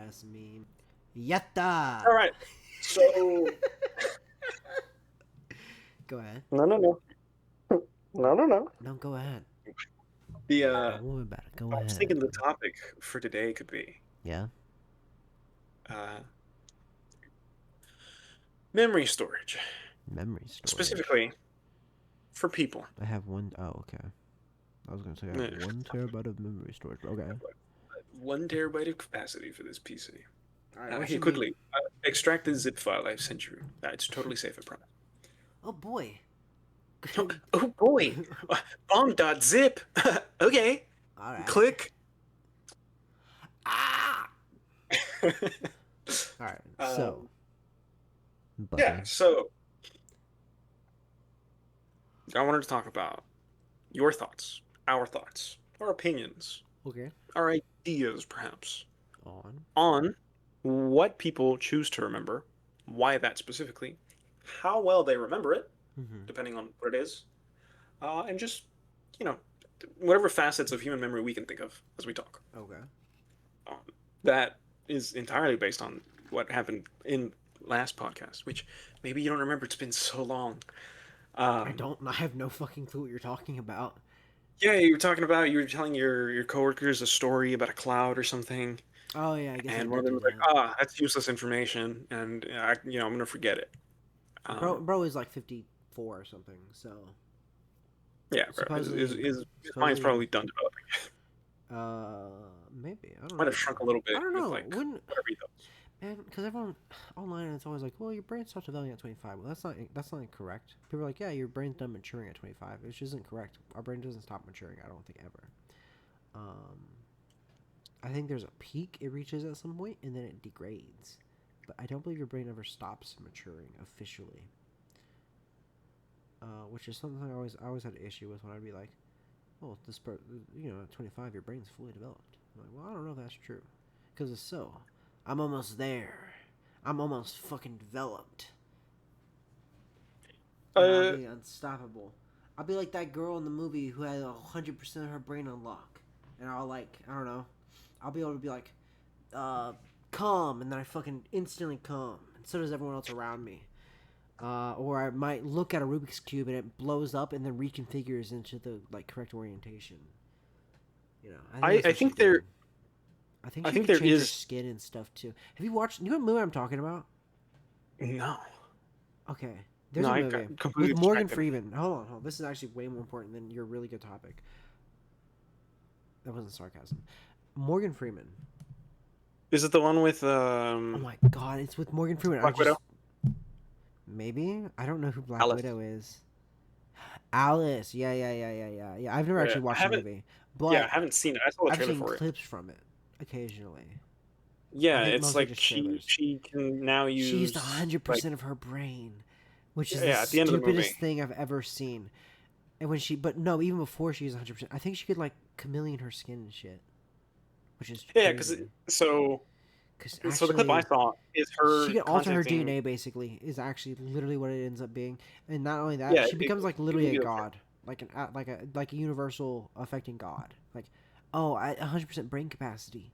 ass meme. Yatta. All right. So Go ahead. no. No. No, go ahead. The Don't worry about it. Go I was ahead. thinking the topic for today could be Yeah. uh, memory storage, Memory storage. specifically for people. I have one oh okay. I was gonna say I have 1 terabyte of memory storage. But okay. 1 terabyte of capacity for this PC. All right. What Here, you mean? quickly, extract the zip file I sent you. It's totally safe, I promise. Oh boy. Oh boy, bomb.zip. Okay, All right. click. Ah. All right. So. Yeah, so I wanted to talk about your thoughts, our opinions, Okay. our ideas, perhaps, On. on what people choose to remember, why that specifically, how well they remember it, depending on what it is, and just, you know, whatever facets of human memory we can think of as we talk. Okay. That is entirely based on what happened in last podcast, which maybe you don't remember. It's been so long. I don't. I have no fucking clue what you're talking about. Yeah, you were talking about, you were telling your coworkers a story about a cloud or something, Oh yeah, I guess I and one did of them do was like, that. that's useless information, and I'm gonna forget it. Bro is like 54 or something. So. Yeah, bro, his mind's probably done developing. Maybe I don't Might know. have shrunk a little I bit don't with know. like Wouldn't whatever he does. man? Because everyone online, it's always like, well, your brain stops developing at 25. Well, that's not correct. People are like, yeah, your brain's done maturing at 25, which isn't correct. Our brain doesn't stop maturing. I don't think ever. I think there's a peak it reaches at some point, and then it degrades. But I don't believe your brain ever stops maturing officially. Which is something I always had an issue with when I'd be like, well, at 25, your brain's fully developed. I'm like, well, I don't know if that's true. Because it's so. I'm almost there. I'm almost fucking developed. And I'll be unstoppable. I'll be like that girl in the movie who had 100% of her brain on lock. And I'll I don't know. I'll be able to be like, calm, and then I fucking instantly calm. And so does everyone else around me. Or I might look at a Rubik's Cube and it blows up and then reconfigures into the correct orientation. You know, I think there. I think I she think could there change her is skin and stuff too. Have you watched? You know what movie I'm talking about? no. Okay, there's No, a I movie got completely with Morgan distracted. Freeman. Hold on. This is actually way more important than your really good topic. That wasn't sarcasm. Morgan Freeman. Is it the one with Oh my god, it's with Morgan Freeman. Black Widow? Maybe I don't know who Black Alice. Widow is. Alice, yeah. I've never actually watched the movie, but I haven't seen it. I saw the I've trailer seen for it. clips from it occasionally. Yeah, I think it's mostly like just she trailers. can now use. She used 100% of her brain, which is Yeah, the at the end of the stupidest movie. thing I've ever seen. And but no, even before she used 100%, I think she could chameleon her skin and shit, which is Yeah, because crazy. so the clip I Actually, saw is she her can alter her contacting. DNA. Basically, is actually literally what it ends up being. And not only that, Yeah, she becomes it literally can a be god, like a universal affecting god. Like, oh, I 100% brain capacity.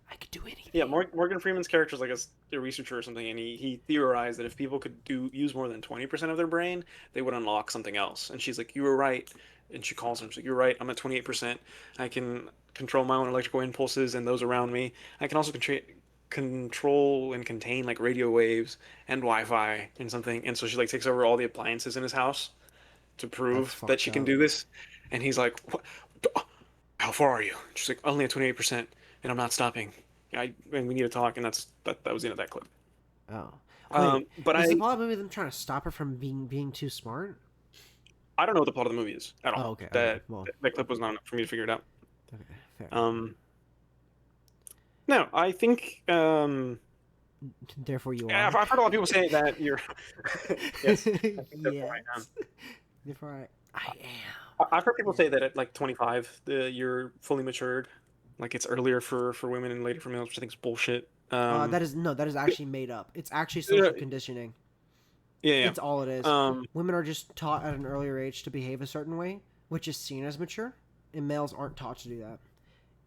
I could do anything. Yeah, Morgan Freeman's character is like a researcher or something, and he theorized that if people could use more than 20% of their brain, they would unlock something else. And she's like, "You were right," and she calls him. She's like, "You're right. I'm at 28%. I can control my own electrical impulses and those around me. I can also control and contain radio waves and Wi-Fi and something." And so she takes over all the appliances in his house to That's prove that fucked she can up. do this. And he's like, "What? How far are you?" She's like, "Only at 28%, and I'm not stopping. And we need to talk." And that was the end of that clip. Oh, wait, But is the plot of the movie them trying to stop her from being too smart? I don't know what the plot of the movie is at Oh, all. okay. Well, That clip was not enough for me to figure it out. okay, fair. No, I think Therefore, you I've are. heard a lot of people say that you're. Yes, I think therefore I am. Yes. Therefore, I I've heard people say that at 25, you're fully matured. Like it's earlier for women and later for males, which I think is bullshit. that is actually made up. It's actually Yeah, social conditioning. yeah. It's all it is. Women are just taught at an earlier age to behave a certain way, which is seen as mature, and males aren't taught to do that.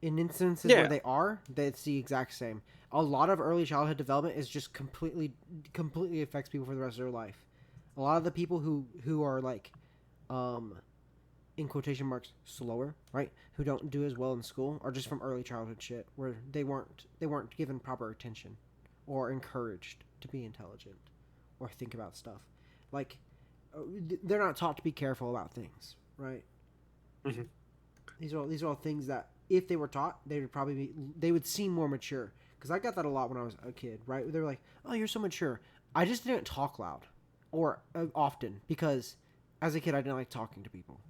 In instances Yeah. where they are, it's the exact same. a lot of early childhood development is just completely affects people for the rest of their life. A lot of the people who are like, um, in quotation marks slower, right? Who don't do as well in school are just from early childhood shit where they weren't given proper attention or encouraged to be intelligent or think about stuff. Like they're not taught to be careful about things, right? Hmm. These are all things that if they were taught, they would seem more mature. Because I got that a lot when I was a kid, right? They were like, "Oh, you're so mature." I just didn't talk loud or often because as a kid I didn't like talking to people,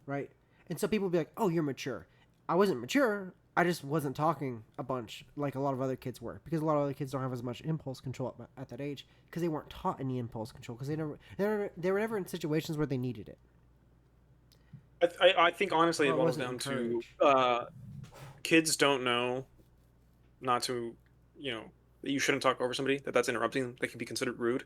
right? And so people would be like, "Oh, you're mature." I wasn't mature. I just wasn't talking a bunch like a lot of other kids were because a lot of other kids don't have as much impulse control at that age because they weren't taught any impulse control because they were never in situations where they needed it I think honestly or it it boils wasn't down to encouraged. kids don't know not to, you know, that you shouldn't talk over somebody, that that's interrupting them, that can be considered rude.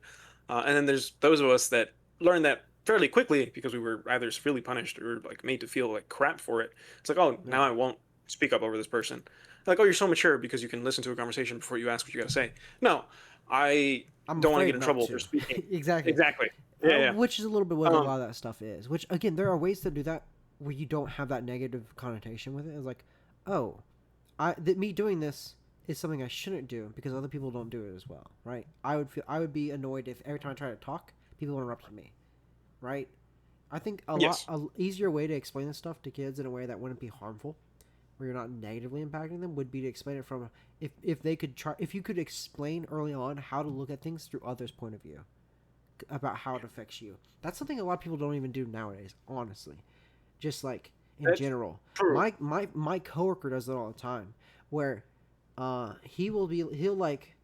And then there's those of us that learn that fairly quickly because we were either severely punished or like made to feel like crap for it. It's like, oh, Yeah, now I won't speak up over this person. Like, oh, you're so mature because you can listen to a conversation before you ask what you got to say. No, I I'm don't want to get afraid in not trouble for to. speaking. Exactly. Exactly. Yeah, yeah. Which is a little bit what a Um, lot of that stuff is. Which again, there are ways to do that where you don't have that negative connotation with it. It's like, oh, me doing this is something I shouldn't do because other people don't do it as well, right? I would be annoyed if every time I try to talk, people interrupted me, right? I think yes. a easier way to explain this stuff to kids in a way that wouldn't be harmful, where you're not negatively impacting them, would be to explain it from if they could try if you could explain early on how to look at things through others' point of view about how it affects you. That's something a lot of people don't even do nowadays, honestly. Just like in That's general. true. My coworker does it all the time where he'll like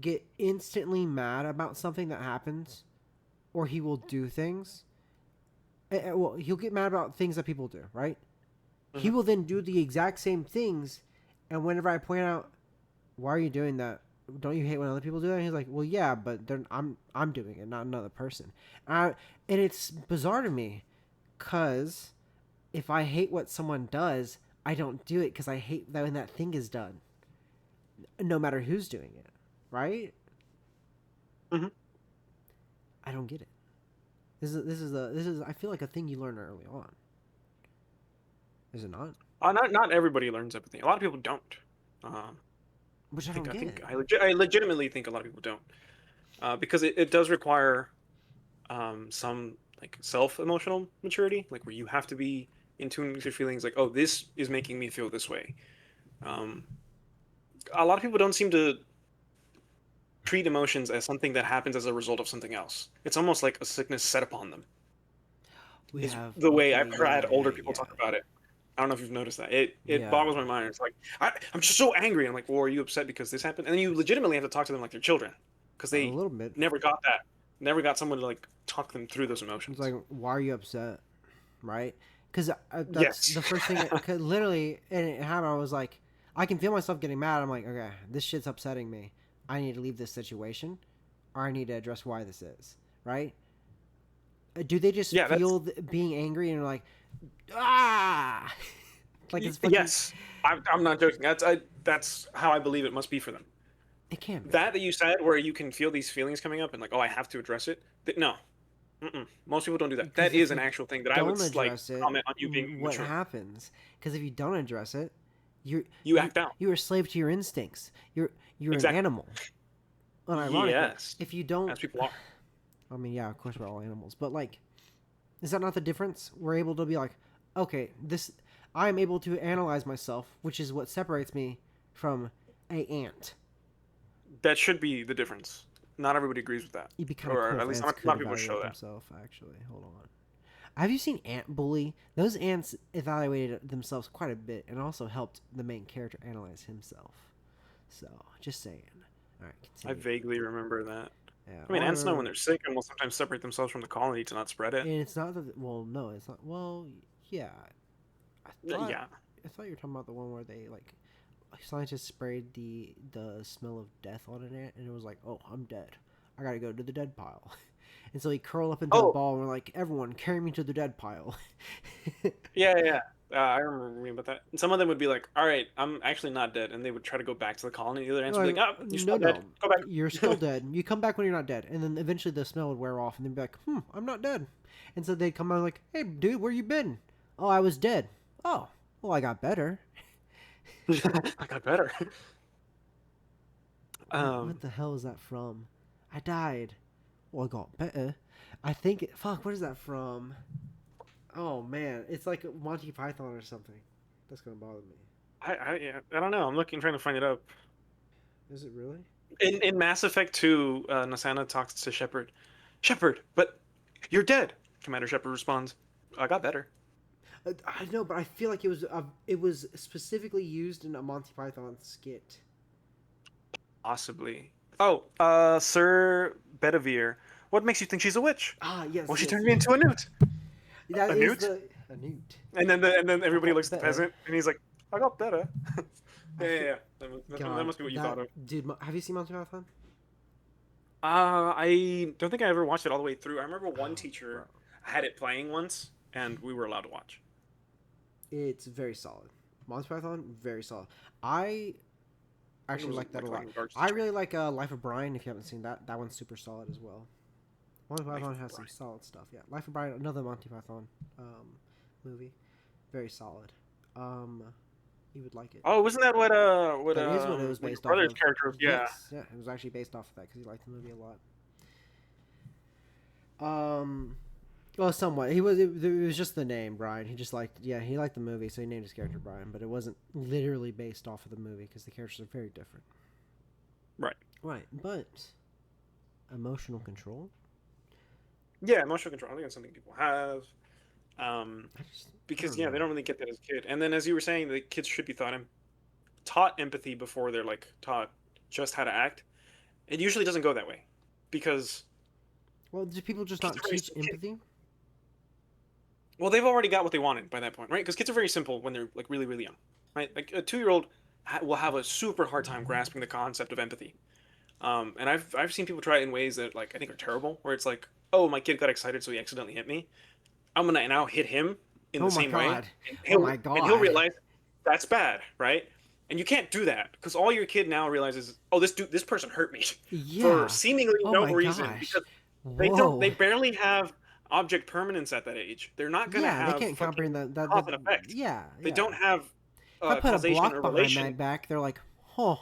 get instantly mad about something that happens or he will do things. Well, he'll get mad about things that people do, right? He Hmm. will then do the exact same things and whenever I point out why are you doing that? Don't you hate when other people do that? And he's like, well, yeah, but I'm doing it, not another person. And it's bizarre to me, cause if I hate what someone does, I don't do it because I hate that when that thing is done, no matter who's doing it, right? Hmm. I don't get it. This is I feel like a thing you learn early on. Is it not? Not everybody learns empathy. A lot of people don't. Um, Which I don't I think get. I legitimately think a lot of people don't, because it does require some like self emotional maturity, like where you have to be in tune with your feelings. Like, oh, this is making me feel this way. Um, a lot of people don't seem to treat emotions as something that happens as a result of something else. It's almost like a sickness set upon them. We Is have the way okay, I've ever had older people yeah, talk about it. I don't know if you've noticed that. It yeah. boggles my mind. It's like I'm just so angry. I'm like, well, are you upset because this happened? And then you legitimately have to talk to them like they're children because A they little bit. never got that, never got someone to like talk them through those It's emotions. like, why are you upset? Right? Because that's Yes. the first thing. Cause literally, and it happened. I was like, I can feel myself getting mad. I'm like, okay, this shit's upsetting me. I need to leave this situation, or I need to address why this is. Right? Do they just Yeah, that's feel being angry and like, ah, like it's fucking? yes. I'm not joking. That's how I believe it must be for them. It can be. That you said, where you can feel these feelings coming up and like, oh, I have to address it. No, mm-mm. Most people don't do that. That Because if is an you actual thing that I would don't like address it, comment on you being what mature. happens? Because if you don't address it, you're You you act out. you're a slave to your instincts. You're an Exactly. animal. Unironically, Yes. if you don't, As people are. I mean, yeah, of course we're all animals, but like, is that not the difference? We're able to be like, okay, this, I am able to analyze myself, which is what separates me from a ant. That should be the difference. Not everybody agrees with that, It'd be kind of or cool at if least ants not a could lot of people show evaluate that. themselves. Actually, hold on. Have you seen Ant Bully? Those ants evaluated themselves quite a bit, and also helped the main character analyze himself. So, just saying. All right, I continue. vaguely remember that. Yeah, I all mean, I ants know when remember, they're sick and will sometimes separate themselves from the colony to not spread it. and it's not that. Well, no, it's not. Well, yeah, I thought Yeah. I thought you were talking about the one where they like scientists sprayed the smell of death on an ant, and it was like, oh, I'm dead. I gotta go to the dead pile. And so he curled up into a Oh, ball, and we're like, everyone, carry me to the dead pile. yeah, yeah, yeah. I remember reading about that. And some of them would be like, "All right, I'm actually not dead," and they would try to go back to the colony. The other ants would Like, be like, "Oh, you're no, still dead. no, Go you're still back." dead. You come back when you're not dead, and then eventually the smell would wear off, and they'd be like, I'm not dead. And so they'd come out like, hey, dude, where you been? Oh, I was dead. Oh, well, I got better. I got better. What the hell is that from? I died. Well, I got better. I think. Fuck, what is that from? Oh man, it's like Monty Python or something. That's gonna bother me. Yeah, I don't know. I'm looking, trying to find it up. Is it really? In Mass Effect 2, Nasana talks to Shepard. Shepard, but you're dead. Commander Shepard responds, I got better. I know, but I feel like it was specifically used in a Monty Python skit. Possibly. Oh, Sir Bedivere. What makes you think she's a witch? Ah, yes, Well, she yes. turned me into a newt. That A is newt? a newt. And then I everybody got looks at the better. peasant, and he's like, I got better. I Yeah, yeah, feel, yeah. That God, must be what you thought that of. dude. Have you seen Monty Python? I don't think I ever watched it all the way through. I remember one Oh, bro, teacher had it playing once, and we were allowed to watch. it's very solid. Monty Python, very solid. I I think it actually was like my that a lot. fucking garbage I teacher. really like Life of Brian. If you haven't seen that, that one's super solid as well. Monty Life Python of has some Brian. solid stuff. Yeah, Life of Brian, another Monty Python movie, very solid. Um, you would like it. Oh, wasn't that That is what it was what your based off brother's of. character? Yeah. Yes, yeah, it was actually based off of that because he liked the movie a lot. Well, somewhat. It was just the name Brian. He just liked, yeah, he liked the movie, so he named his character Brian. But it wasn't literally based off of the movie because the characters are very different. Right. Right, but emotional control. Yeah, emotional control. I think that's something people have. I Because don't yeah, they know. don't really get that as a kid. And then as you were saying, the kids should be taught empathy before they're like taught just how to act. It usually doesn't go that way, because Well, do people just kids not are very teach kid, empathy? well, they've already got what they wanted by that point, right? Because kids are very simple when they're like really really young, right? Like a 2 year old will have a super hard time grasping the concept of empathy. And I've seen people try it in ways that like I think are terrible, where it's like, oh, my kid got excited, so he accidentally hit me. I'm gonna now hit him in Oh the my same way, god! and Oh my he'll god! realize that's bad, right? And you can't do that because all your kid now realizes, oh, this person hurt me for Yeah. seemingly Oh no my reason, gosh! because they Whoa. barely have object permanence at that age. They're not gonna Yeah, they have can't comprehend fucking that. cause and effect. Yeah, They yeah. don't have If I put a causation block or behind relation. my back, they're like, "Huh,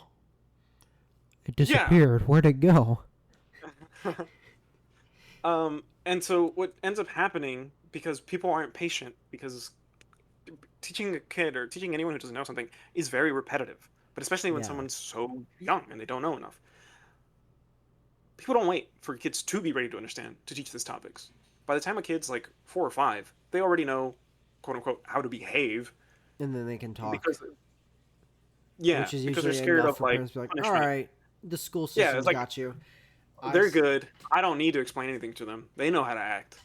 it Yeah. disappeared. Where'd it go?" And so what ends up happening, because people aren't patient, because teaching a kid or teaching anyone who doesn't know something is very repetitive, but especially when Yeah. someone's so young and they don't know enough. People don't wait for kids to be ready to understand to teach these topics. By the time a kid's like 4 or 5, they already know, quote unquote, how to behave, And then they can talk, because yeah, which is because they're usually scared enough of for like parents to be like, "All punishment. right, the school Yeah, it's system's like got you." I they're good. I don't need to explain anything to them. They know how to act.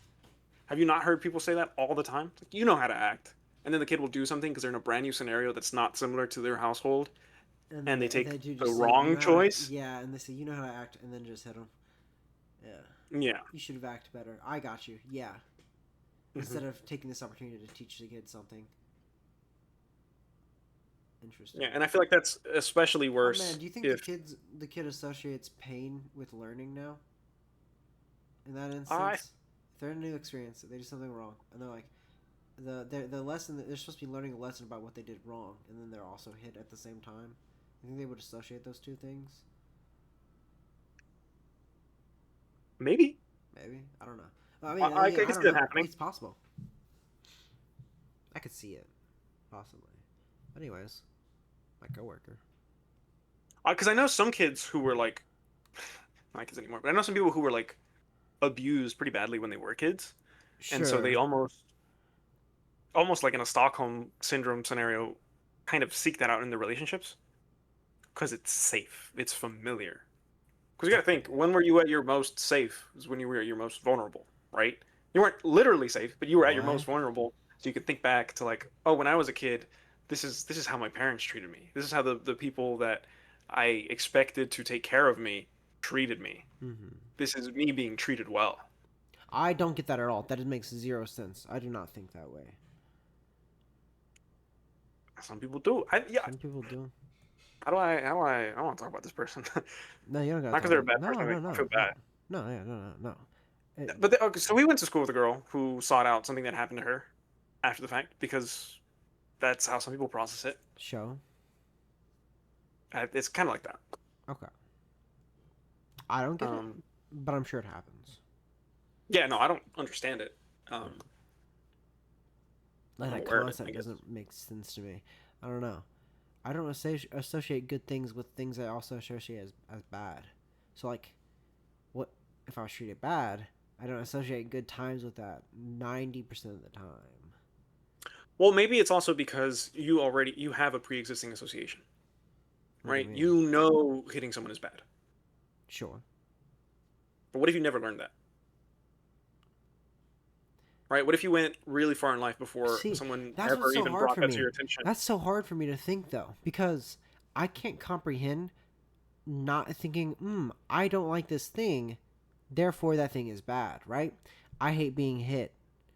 Have you not heard people say that all the time? It's like, you know how to act. And then the kid will do something because they're in a brand new scenario that's not similar to their household, and and they they take do the just say, "You wrong know how to," choice. yeah, and they say, "You know how to act," and then just hit them. Yeah, Yeah. you should have acted better. I got you. Yeah, Hmm. instead of taking this opportunity to teach the kid something interesting. Yeah, and I feel like that's especially Oh man, worse do you think if the kid associates pain with learning now? In that I instance, if they're in a new experience, they do something wrong, and they're like, the lesson that they're supposed to be learning a lesson about what they did wrong, and then they're also hit at the same time. You think they would associate those two things? maybe Maybe, I don't know. I mean, I yeah, can I see don't that know. happening. It's possible. I could see it, possibly. Anyways, my coworker. Because I know some kids who were like, not kids anymore, but I know some people who were like abused pretty badly when they were kids, and so they Sure. almost like in a Stockholm syndrome scenario, kind of seek that out in their relationships because it's safe, it's familiar. Because you got to think, when were you at your most safe? Is when you were at your most vulnerable, right? You weren't literally safe, but you were at your What? most vulnerable. So you could think back to like, oh, when I was a kid, this is how my parents treated me. This is how the people that I expected to take care of me treated me. Mm-hmm. This is me being treated well. I don't get that at all. That makes zero sense. I do not think that way. Some people do. Yeah. Some people do. I don't want to talk about this person. No, you don't gotta Not because talk they're a about it. bad person. No, I no, feel no, no, bad. no, yeah, no. It, But okay, so we went to school with a girl who sought out something that happened to her after the fact because that's how some people process it. show. It's kind of like that. Okay. I don't get it, Um, but I'm sure it happens. yeah, no, I don't understand it. Like I'm that aware of it, I concept guess. doesn't make sense to me. I don't know. I don't associate good things with things I also associate as bad. So like, what if I was treated bad? I don't associate good times with that 90% of the time. Well, maybe it's also because you have a pre-existing association, What do you right? mean? You know hitting someone is bad. Sure. But what if you never learned that? Right? What if you went really far in life before See, someone that's ever what's so even hard brought for that to me. your attention? That's so hard for me to think though, because I can't comprehend not thinking, I don't like this thing, therefore that thing is bad, right? I hate being hit,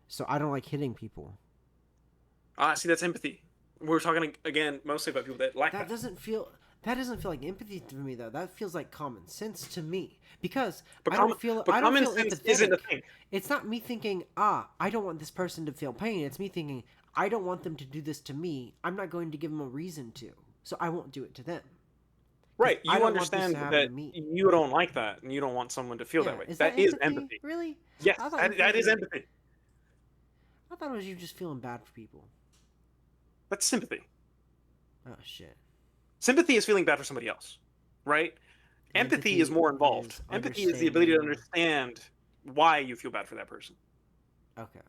so I don't like hitting people. See, that's empathy. We're talking again mostly about people that lack That that. doesn't feel that doesn't feel like empathy to me though. That feels like common sense to me because But I don't common feel sense isn't a empathetic. thing. It's not me thinking, I don't want this person to feel pain. It's me thinking, I don't want them to do this to me. I'm not going to give them a reason to. So I won't do it to them. Because Right? I You don't want this to understand happen to that me. you don't like that and you don't want someone to feel that Yeah, way. is that That is empathy? empathy. Really? Yes, I thought that is fucking empathy. I thought it was you just feeling bad for people. That's sympathy. Oh shit. Sympathy is feeling bad for somebody else, right? Empathy is Empathy more involved. is Empathy is the ability to understanding. understand why you feel bad for that person. Okay.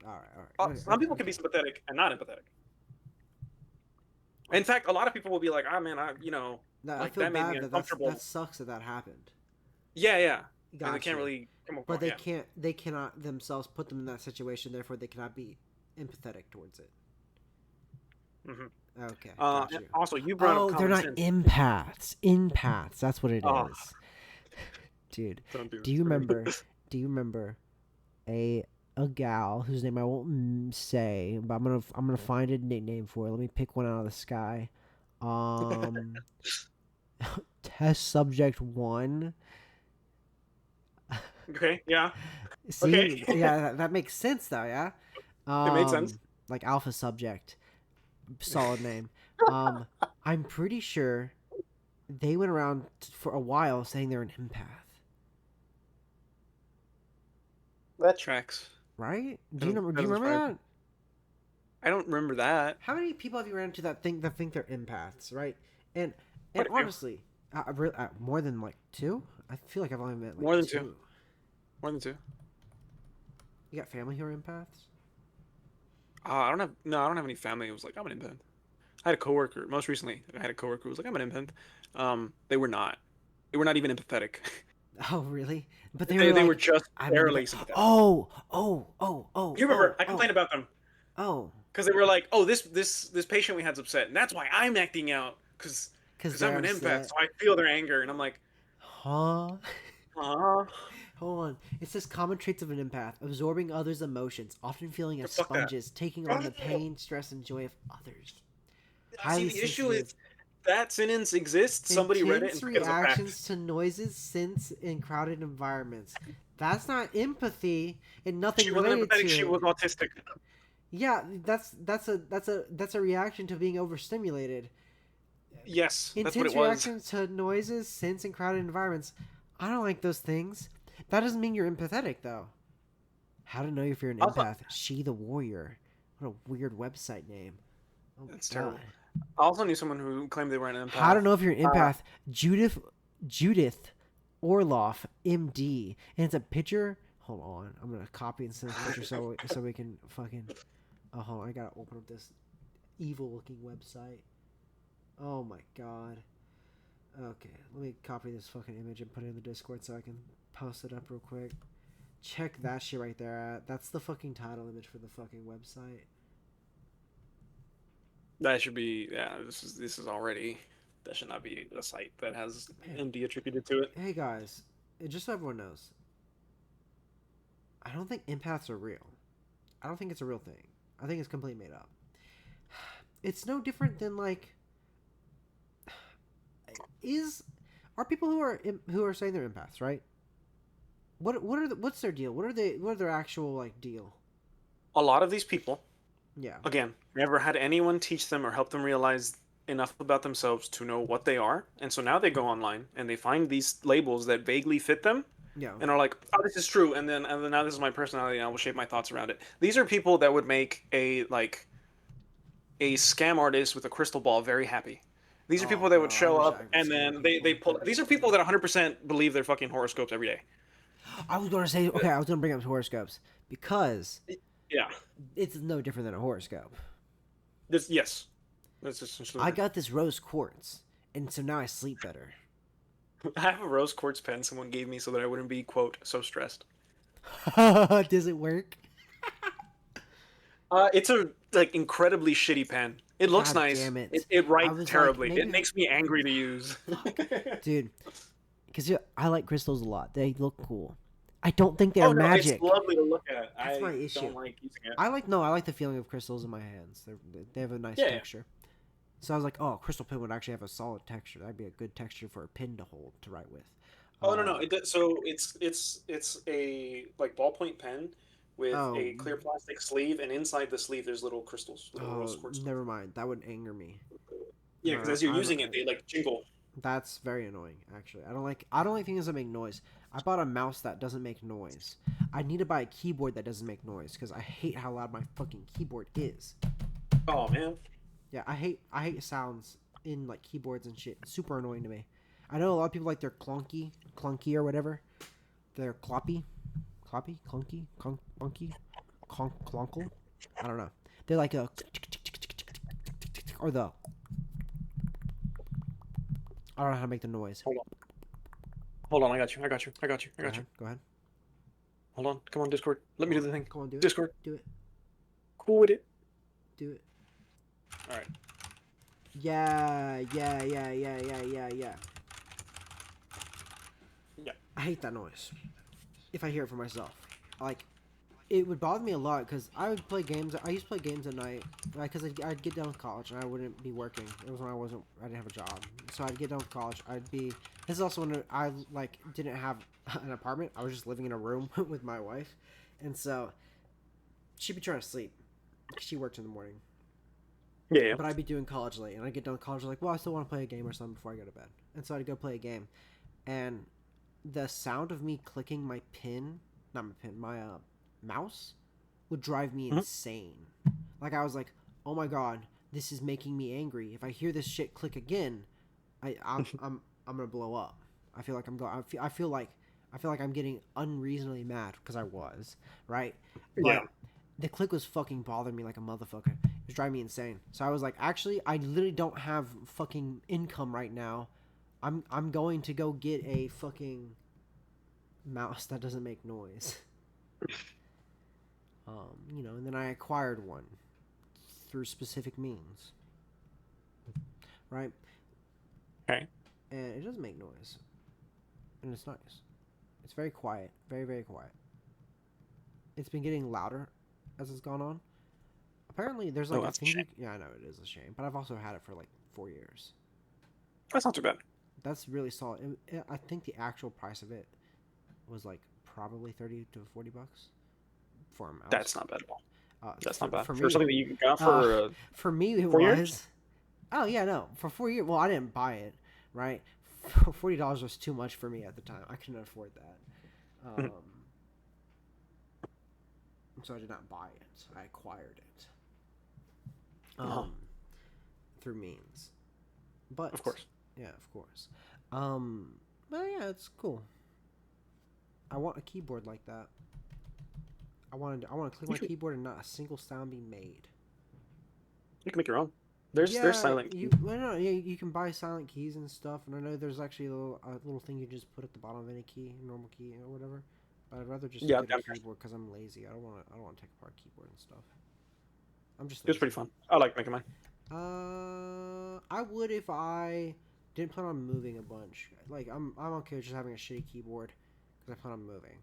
All right. Some people can be Okay. sympathetic and not empathetic. In fact, a lot of people will be like, "Ah, man, That I like feel that made me bad that uncomfortable." sucks that happened. Yeah, yeah, and they Got can't you. really come But across. Yeah. they cannot themselves put them in that situation. Therefore, they cannot be empathetic towards it. Hmm. Okay, got And you. also, you brought up Oh, they're common not sense. empaths. Empaths. That's what it Oh, is, dude. don't do Do this you to me. remember? Do you remember a gal whose name I won't say, but I'm gonna find a nickname for her. Let me pick one out of the sky. Um, test subject one. Okay, yeah, okay, See, yeah, that makes sense though. Yeah. it made sense. Um, like alpha subject. Solid name. Um, I'm pretty sure they went around for a while saying they're an empath. That tracks. Right? That Do you doesn't remember surprise me. that? I don't remember that. How many people have you ran into that think they're empaths, right? And Quite a few. honestly, more than like two. I feel like I've only met like More than two. two. More than two. You got family who are empaths? I don't have no. I don't have any family who was like, I'm an empath. I had a coworker. Most recently, I had a coworker who was like, I'm an empath. They were not. They were not even empathetic. Oh, really? But they were They were like, just I'm an barely empath. sympathetic. Oh. You remember? I complained about them Oh. because they were like, "Oh, this patient we had's upset, and that's why I'm acting out Because because they're I'm an empath, upset. so I feel their anger." And I'm like, Huh? "Uh, Hold on. It says common traits of an empath: absorbing others' emotions, often feeling as fuck that." sponges, taking on the pain, stress, and joy of others. See, Highly the issue sensitive. is that sentence exists. Somebody read it and Intense took it as a fact. reactions to noises, scents, in crowded environments. That's not empathy and nothing She wasn't related empathetic. to She it. was autistic. Yeah, that's a reaction to being overstimulated. Yes, that's what it Intense was. reactions to noises, scents, and crowded environments. I don't like those things. That doesn't mean you're empathetic, though. How to know if you're an Also, empath? She the Warrior. What a weird website name. Oh my that's god. terrible. I also knew someone who claimed they were an How to empath. know if you're an Uh, empath? Judith Orloff, MD, and it's a picture. Hold on, I'm gonna copy and send this picture so we can fucking. Oh, hold on, I gotta open up this evil looking website. Oh my god. Okay, let me copy this fucking image and put it in the Discord so I can post it up real quick. Check that shit right there. That's the fucking title image for the fucking website. that should be yeah. This is already that should not be a site that has Man, MD attributed to it. hey guys, just so everyone knows, I don't think empaths are real. I don't think it's a real thing. I think it's completely made up. it's no different than like is are people who are saying they're empaths, right? What's their deal? What are their actual like deal? A lot of these people, Yeah. again, never had anyone teach them or help them realize enough about themselves to know what they are. And so now they go online and they find these labels that vaguely fit them Yeah. and are like, "Oh, this is true." And then now this is my personality and I will shape my thoughts around it. These are people that would make a scam artist with a crystal ball very happy. These are Oh, people that would bro, I show wish up I could and scam then they people. pull. That'd be These are so people cool. that 100% believe their fucking horoscopes every day. I was gonna say okay. I was gonna bring up horoscopes because Yeah. it's no different than a horoscope. This yes. That's essentially I what got this rose quartz, and so now I sleep better. I have a rose quartz pen someone gave me so that I wouldn't be quote so stressed. Does it work? It's a like incredibly shitty pen. It looks God nice. damn It, it! it I writes was like, terribly. It maybe makes me angry to use. fuck, dude. Because I like crystals a lot. They look cool. I don't think they're Oh no, it's magic. lovely to look at. That's my I issue. don't like using it. I like no. I like the feeling of crystals in my hands. They have a nice Yeah, yeah. texture. So I was like, oh, a crystal pen would actually have a solid texture. That'd be a good texture for a pen to hold to write with. Oh no Uh, no. So it's a like ballpoint pen with oh, a clear plastic sleeve, and inside the sleeve there's little crystals, little rose oh, quartz never crystals. mind. That would anger me. Yeah, because as you're I don't. using it, they like jingle. That's very annoying. Actually, I don't like things that make noise. I bought a mouse that doesn't make noise. I need to buy a keyboard that doesn't make noise because I hate how loud my fucking keyboard is. Oh man. Yeah, I hate sounds in like keyboards and shit. It's super annoying to me. I know a lot of people like they're clunky or whatever. They're clunky, clunkle. I don't know. They're like a or the I don't know how to make the noise. Hold on. Hold on. I got you. I got you. I got you. I Go got you. ahead. Go ahead. Hold on. Come on, Discord. Let me do the thing. Come on, do it. Discord. Do it. Cool with it. Do it. All right. Yeah. Yeah. I hate that noise. If I hear it for myself, like, it would bother me a lot because I would play games. I used to play games at night, like, because I'd get done with college and I wouldn't be working. It was when I didn't have a job, so I'd get done with college. I'd be. This is also when I like didn't have an apartment. I was just living in a room with my wife, and so she'd be trying to sleep. She worked in the morning. Yeah. Yeah. But I'd be doing college late, and I'd get done with college like, well, I still want to play a game or something before I go to bed. And so I'd go play a game, and the sound of me clicking my mouse would drive me Mhm. insane. Like I was like, oh my god, this is making me angry. If I hear this shit click again, I'm gonna blow up. I feel like I'm going. I feel like I'm getting unreasonably mad because I was right, Yeah. but the click was fucking bothering me like a motherfucker. It was driving me insane. So I was like, actually, I literally don't have fucking income right now. I'm going to go get a fucking mouse that doesn't make noise. And then I acquired one through specific means, right? Okay. And it doesn't make noise, and it's nice. It's very quiet, very very quiet. It's been getting louder as it's gone on. Apparently, there's like Oh, a that's a thing. shame. Yeah, I know it is a shame, but I've also had it for like 4 years. That's not too bad. That's really solid. I think the actual price of it was like probably 30 to $40 for a mouse. That's not bad at all. That's not bad for for me. something that you got Uh, for for me, it 4 years. was. Oh yeah, no, for 4 years. Well, I didn't buy it, right? $40 was too much for me at the time. I couldn't afford that. Mhm. So I did not buy it. I acquired it. Uh-huh. Through means. But Of course. yeah, of course. But yeah, it's cool. I want a keyboard like that. I want to click my keyboard and not a single sound be made. You can make your own. There's silent. You can buy silent keys and stuff, and I know there's actually a little thing you just put at the bottom of any key, normal key or whatever. But I'd rather just Yeah, get a keyboard because I'm lazy. I don't want to take apart a keyboard and stuff. I'm just It was lazy. pretty fun. I like making mine. I would if I didn't plan on moving a bunch. Like I'm okay with just having a shitty keyboard because I plan on moving.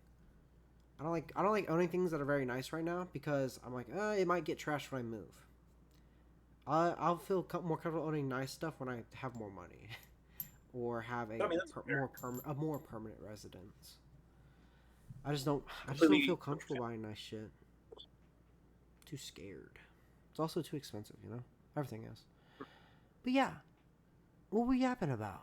I don't like owning things that are very nice right now because I'm like, it might get trashed when I move. I'll feel more comfortable owning nice stuff when I have more money, or have I mean, that's fair. a more permanent residence. I just don't. I just don't feel Completely comfortable understand. buying nice shit. Too scared. It's also too expensive, you know. Everything is. But yeah, what were we yapping about?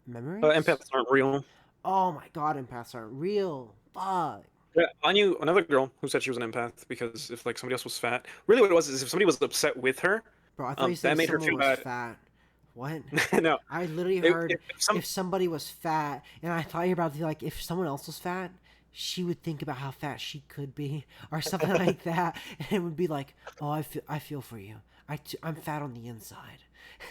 Memories? Empaths aren't real. Oh my god, empaths aren't real. Fuck. Yeah, I knew another girl who said she was an empath because if like somebody else was fat, really what it was is if somebody was upset with her, Bro, I thought you said that if made her someone feel was bad. fat. What? No, I literally if, heard if, if some if somebody was fat, and I thought you were about to be like, if someone else was fat, she would think about how fat she could be, or something like that, and it would be like, oh, I feel for you. I'm fat on the inside,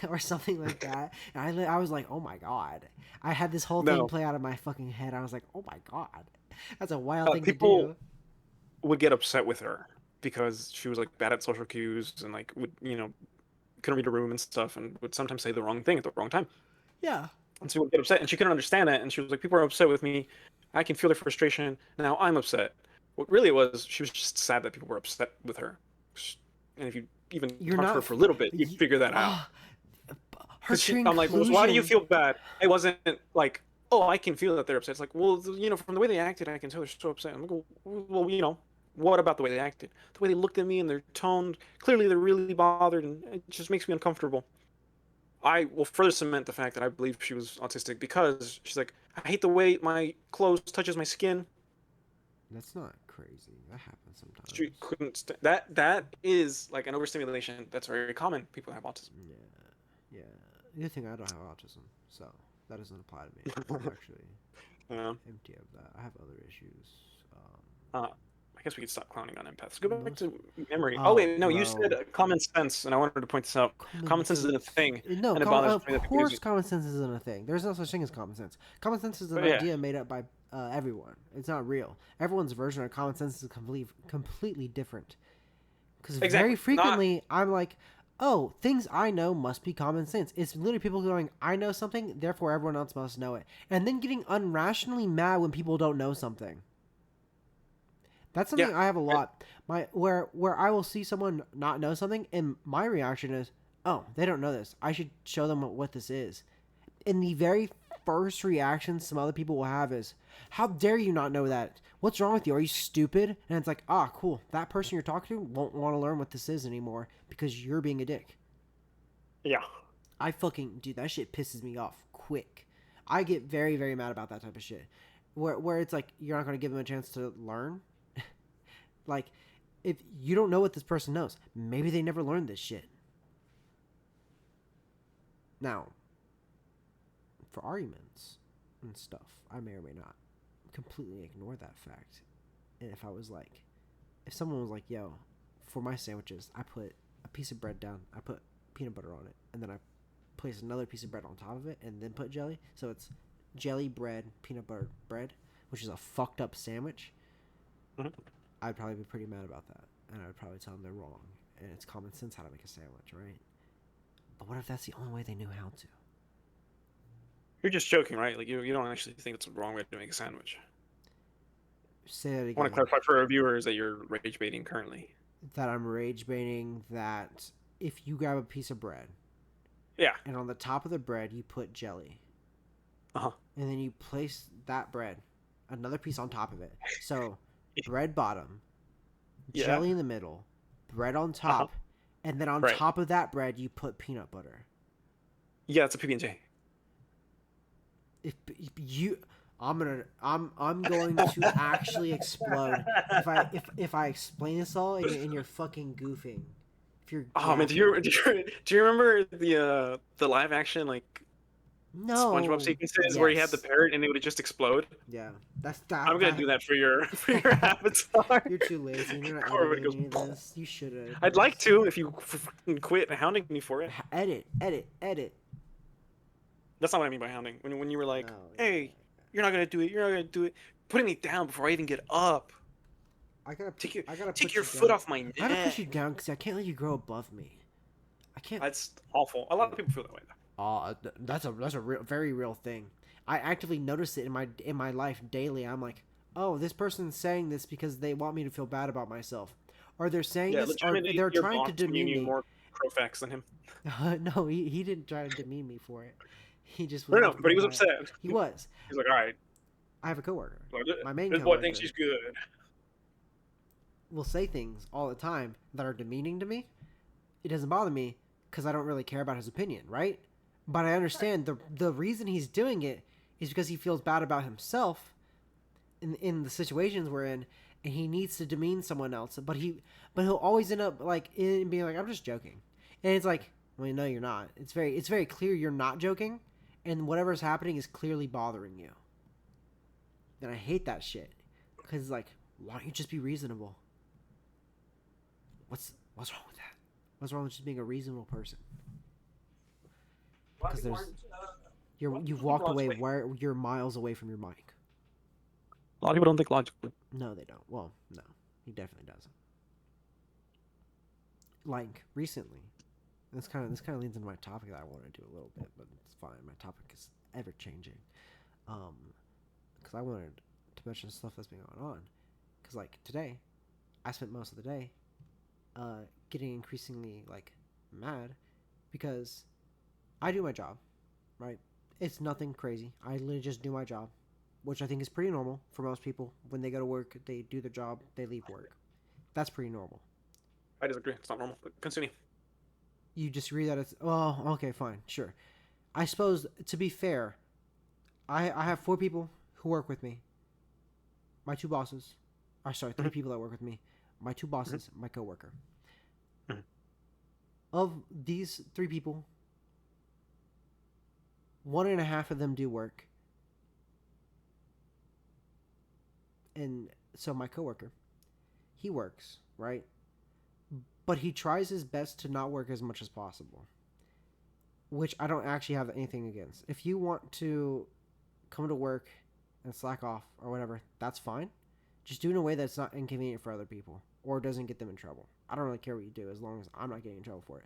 or something like that. And I was like, oh my god. I had this whole thing no, play out of my fucking head. I was like, oh my god, that's a wild thing to people do. would get upset with her because she was like bad at social cues and like would couldn't read a room and stuff and would sometimes say the wrong thing at the wrong time. Yeah. And so she would get upset and she couldn't understand that and she was like, people are upset with me. I can feel their frustration. Now I'm upset. What really it was, she was just sad that people were upset with her. And if you even You're talk to her not. for a little bit, you'd figure that out. Her Because I'm like, well, why do you conclusion. feel bad? It wasn't like, oh, I can feel that they're upset. It's like, well, from the way they acted, I can tell they're so upset. I'm like, well, what about the way they acted? The way they looked at me and their tone, clearly they're really bothered, and it just makes me uncomfortable. I will further cement the fact that I believe she was autistic because she's like, I hate the way my clothes touches my skin. That's not crazy. That happens She sometimes. couldn't. That is like an overstimulation. That's very common. People have autism. Yeah, yeah. The other thing, I don't have autism, so that doesn't apply to me. I'm actually Yeah. empty of that. I have other issues. Uh, I guess we could stop clowning on empaths. Go back Most. to memory. Oh Oh, wait, no, you said bro. common sense, and I wanted to point this out. Common Common sense isn't a sense. thing, No, and it bothers of me that people use course, it. common sense isn't a thing. There's no such thing as common sense. Common sense is an But yeah, idea made up by everyone. It's not real. Everyone's version of common sense is completely different. Because very exactly. Not frequently, I'm like, oh, things I know must be common sense. It's literally people going, I know something, therefore everyone else must know it. And then getting unrationally mad when people don't know something. That's yeah. something I have a lot. Where I will see someone not know something, and my reaction is, oh, they don't know this. I should show them what this is. And the very first reaction some other people will have is, how dare you not know that? What's wrong with you? Are you stupid? And it's like, ah, cool. That person you're talking to won't want to learn what this is anymore because you're being a dick. Yeah. I fucking, dude, that shit pisses me off quick. I get very, very mad about that type of shit. Where it's like, you're not going to give them a chance to learn. Like, if you don't know what this person knows, maybe they never learned this shit. Now, for arguments and stuff, I may or may not completely ignore that fact. And if I was like, if someone was like, yo, for my sandwiches, I put a piece of bread down, I put peanut butter on it, and then I place another piece of bread on top of it, and then put jelly. So it's jelly, bread, peanut butter, bread, which is a fucked up sandwich. Mhm. I'd probably be pretty mad about that. And I would probably tell them they're wrong. And it's common sense how to make a sandwich, right? But what if that's the only way they knew how to? You're just joking, right? Like you don't actually think it's the wrong way to make a sandwich. Say that I want to again. clarify for our viewers that you're rage baiting currently. That I'm rage baiting that if you grab a piece of bread Yeah. and on the top of the bread you put jelly Uh huh. and then you place that bread, another piece on top of it. So bread bottom, Yeah. jelly in the middle, bread on Uh huh. top, and then on Right. top of that bread you put peanut butter. Yeah, it's a PB&J. If you I'm going to actually explode if I explain this all and you're fucking goofing. If you're Oh man, gapping. do you remember the live action like SpongeBob No. sequences where he had the Yes. parrot and it would just explode? Yeah. That's I'm gonna that do that for your for your avatar. you're too lazy and you're not Korvid editing goes. any of this. You should edit I'd like this. to if you quit hounding me for it. Edit. That's not what I mean by hounding. When you were like, Oh "Hey, yeah. you're not gonna do it. You're not gonna do it," putting me down before I even get up. I gotta Take put your you foot down. off my I gotta put you neck. down because I can't let you grow above me. I can't. That's awful. A lot of people feel that way. That's a very real thing. I actively notice it in my life daily. I'm like, oh, this person's saying this because they want me to feel bad about myself, or they're saying Yeah, this, or legitimately, they're your trying to boss mean demean you me, more. Profax than him. No, he didn't try to demean me for it. He just was No, no, off but he put was by it. upset. He was. He's like, all right, I have a coworker. My main this boy thinks coworker he's good. will say things all the time that are demeaning to me. It doesn't bother me because I don't really care about his opinion, right? But I understand the reason he's doing it is because he feels bad about himself in the situations we're in, and he needs to demean someone else. But he'll always end up like in being like, I'm just joking, and it's like, well, no, you're not. It's very clear you're not joking, and whatever's happening is clearly bothering you. And I hate that shit because like, why don't you just be reasonable? What's wrong with that? What's wrong with just being a reasonable person? Because you've walked away where you're miles away from your mic. A lot of people don't think logically. No, they don't. Well, no, he definitely doesn't. Like recently, this kind of leads into my topic that I want to do a little bit, but it's fine. My topic is ever changing. Because I wanted to mention stuff that's been going on. Because like today, I spent most of the day, getting increasingly like mad, because I do my job, right? It's nothing crazy. I literally just do my job, which I think is pretty normal for most people. When they go to work, they do their job, they leave work. That's pretty normal. I disagree. It's not normal. But continue. You disagree that it's, well, okay, fine, sure. I suppose to be fair, I have 4 people who work with me. My 2 bosses, or sorry, 3 people that work with me. My 2 bosses, my coworker. Of these 3 people, 1.5 of them do work. And so my coworker, he works, right? But he tries his best to not work as much as possible, which I don't actually have anything against. If you want to come to work and slack off or whatever, that's fine. Just do it in a way that's not inconvenient for other people or doesn't get them in trouble. I don't really care what you do as long as I'm not getting in trouble for it.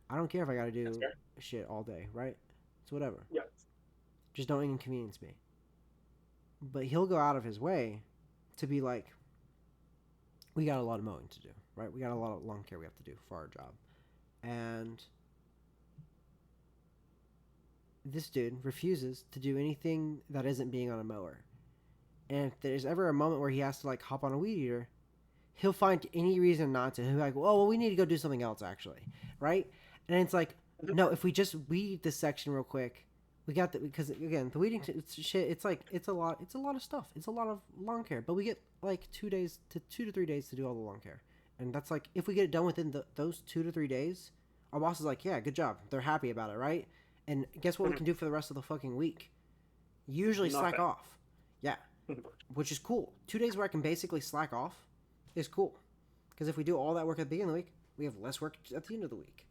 I don't care if I got to do shit all day, right? It's whatever. Yeah. Just don't inconvenience me. But he'll go out of his way to be like, we got a lot of mowing to do, right? We got a lot of lawn care we have to do for our job. And this dude refuses to do anything that isn't being on a mower. And if there's ever a moment where he has to like hop on a weed eater, he'll find any reason not to. He'll be like, oh, well, we need to go do something else, actually, right? And it's like, no, if we just weed this section real quick, we got the, because again, the weeding shit, it's like it's a lot of stuff. It's a lot of lawn care, but we get like 2 to 3 days to do all the lawn care, and that's like if we get it done within those 2 to 3 days, our boss is like, yeah, good job. They're happy about it, right? And guess what we can do for the rest of the fucking week? Usually slack off. Yeah. Which is cool. 2 days where I can basically slack off is cool. Because if we do all that work at the beginning of the week, we have less work at the end of the week.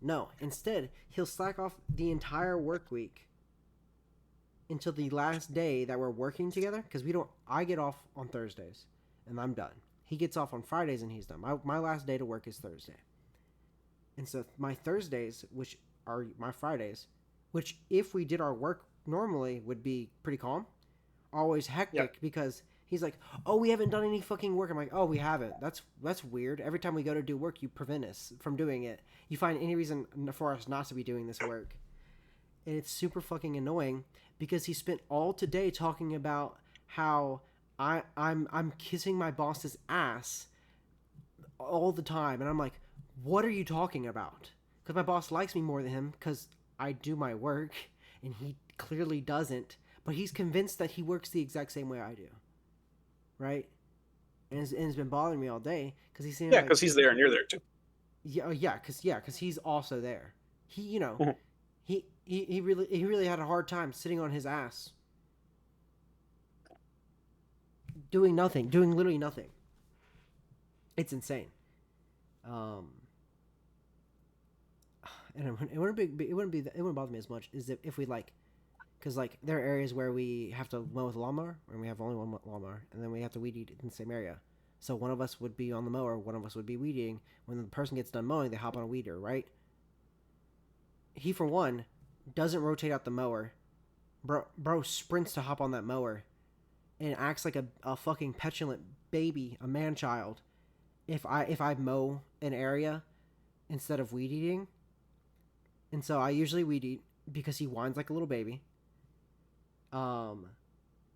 No. Instead, he'll slack off the entire work week until the last day that we're working together. Because I get off on Thursdays and I'm done. He gets off on Fridays and he's done. My last day to work is Thursday. And so my Thursdays, which are my Fridays, which if we did our work normally would be pretty calm, always hectic because he's like, oh, we haven't done any fucking work. I'm like, oh, we haven't. That's weird. Every time we go to do work, you prevent us from doing it. You find any reason for us not to be doing this work. And it's super fucking annoying because he spent all today talking about how I'm kissing my boss's ass all the time. And I'm like, what are you talking about? Because my boss likes me more than him because I do my work and he clearly doesn't. But he's convinced that he works the exact same way I do. Right? And it's been bothering me all day because he's saying, yeah, because he's there and you're there too. Yeah, because he's also there. He he really had a hard time sitting on his ass, doing literally nothing. It's insane. And it wouldn't bother me as much as if we like. Because, like, there are areas where we have to mow with a lawnmower, and we have only one lawnmower, and then we have to weed eat in the same area. So one of us would be on the mower, one of us would be weed eating. When the person gets done mowing, they hop on a weeder, right? He, for one, doesn't rotate out the mower. Bro sprints to hop on that mower and acts like a fucking petulant baby, a man-child. If I mow an area, instead of weed eating. And so I usually weed eat because he whines like a little baby. Um,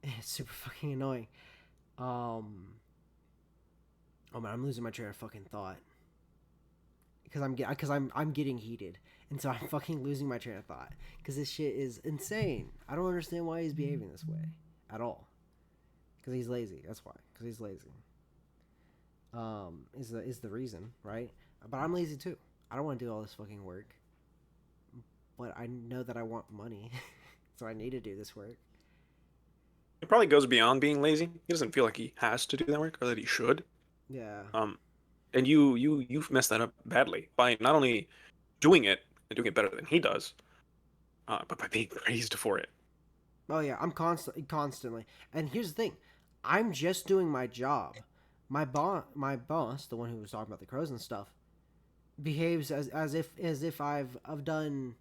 it's super fucking annoying. Um, oh man, I'm losing my train of fucking thought because I'm getting heated, and so I'm fucking losing my train of thought because this shit is insane. I don't understand why he's behaving this way at all. Because he's lazy. That's why. Because he's lazy. Is the reason, right? But I'm lazy too. I don't want to do all this fucking work, but I know that I want money, so I need to do this work. It probably goes beyond being lazy. He doesn't feel like he has to do that work or that he should. Yeah. Um, and you've messed that up badly by not only doing it and doing it better than he does, but by being praised for it. Oh yeah, I'm constantly. And here's the thing, I'm just doing my job. My boss, the one who was talking about the crows and stuff, behaves as if I've done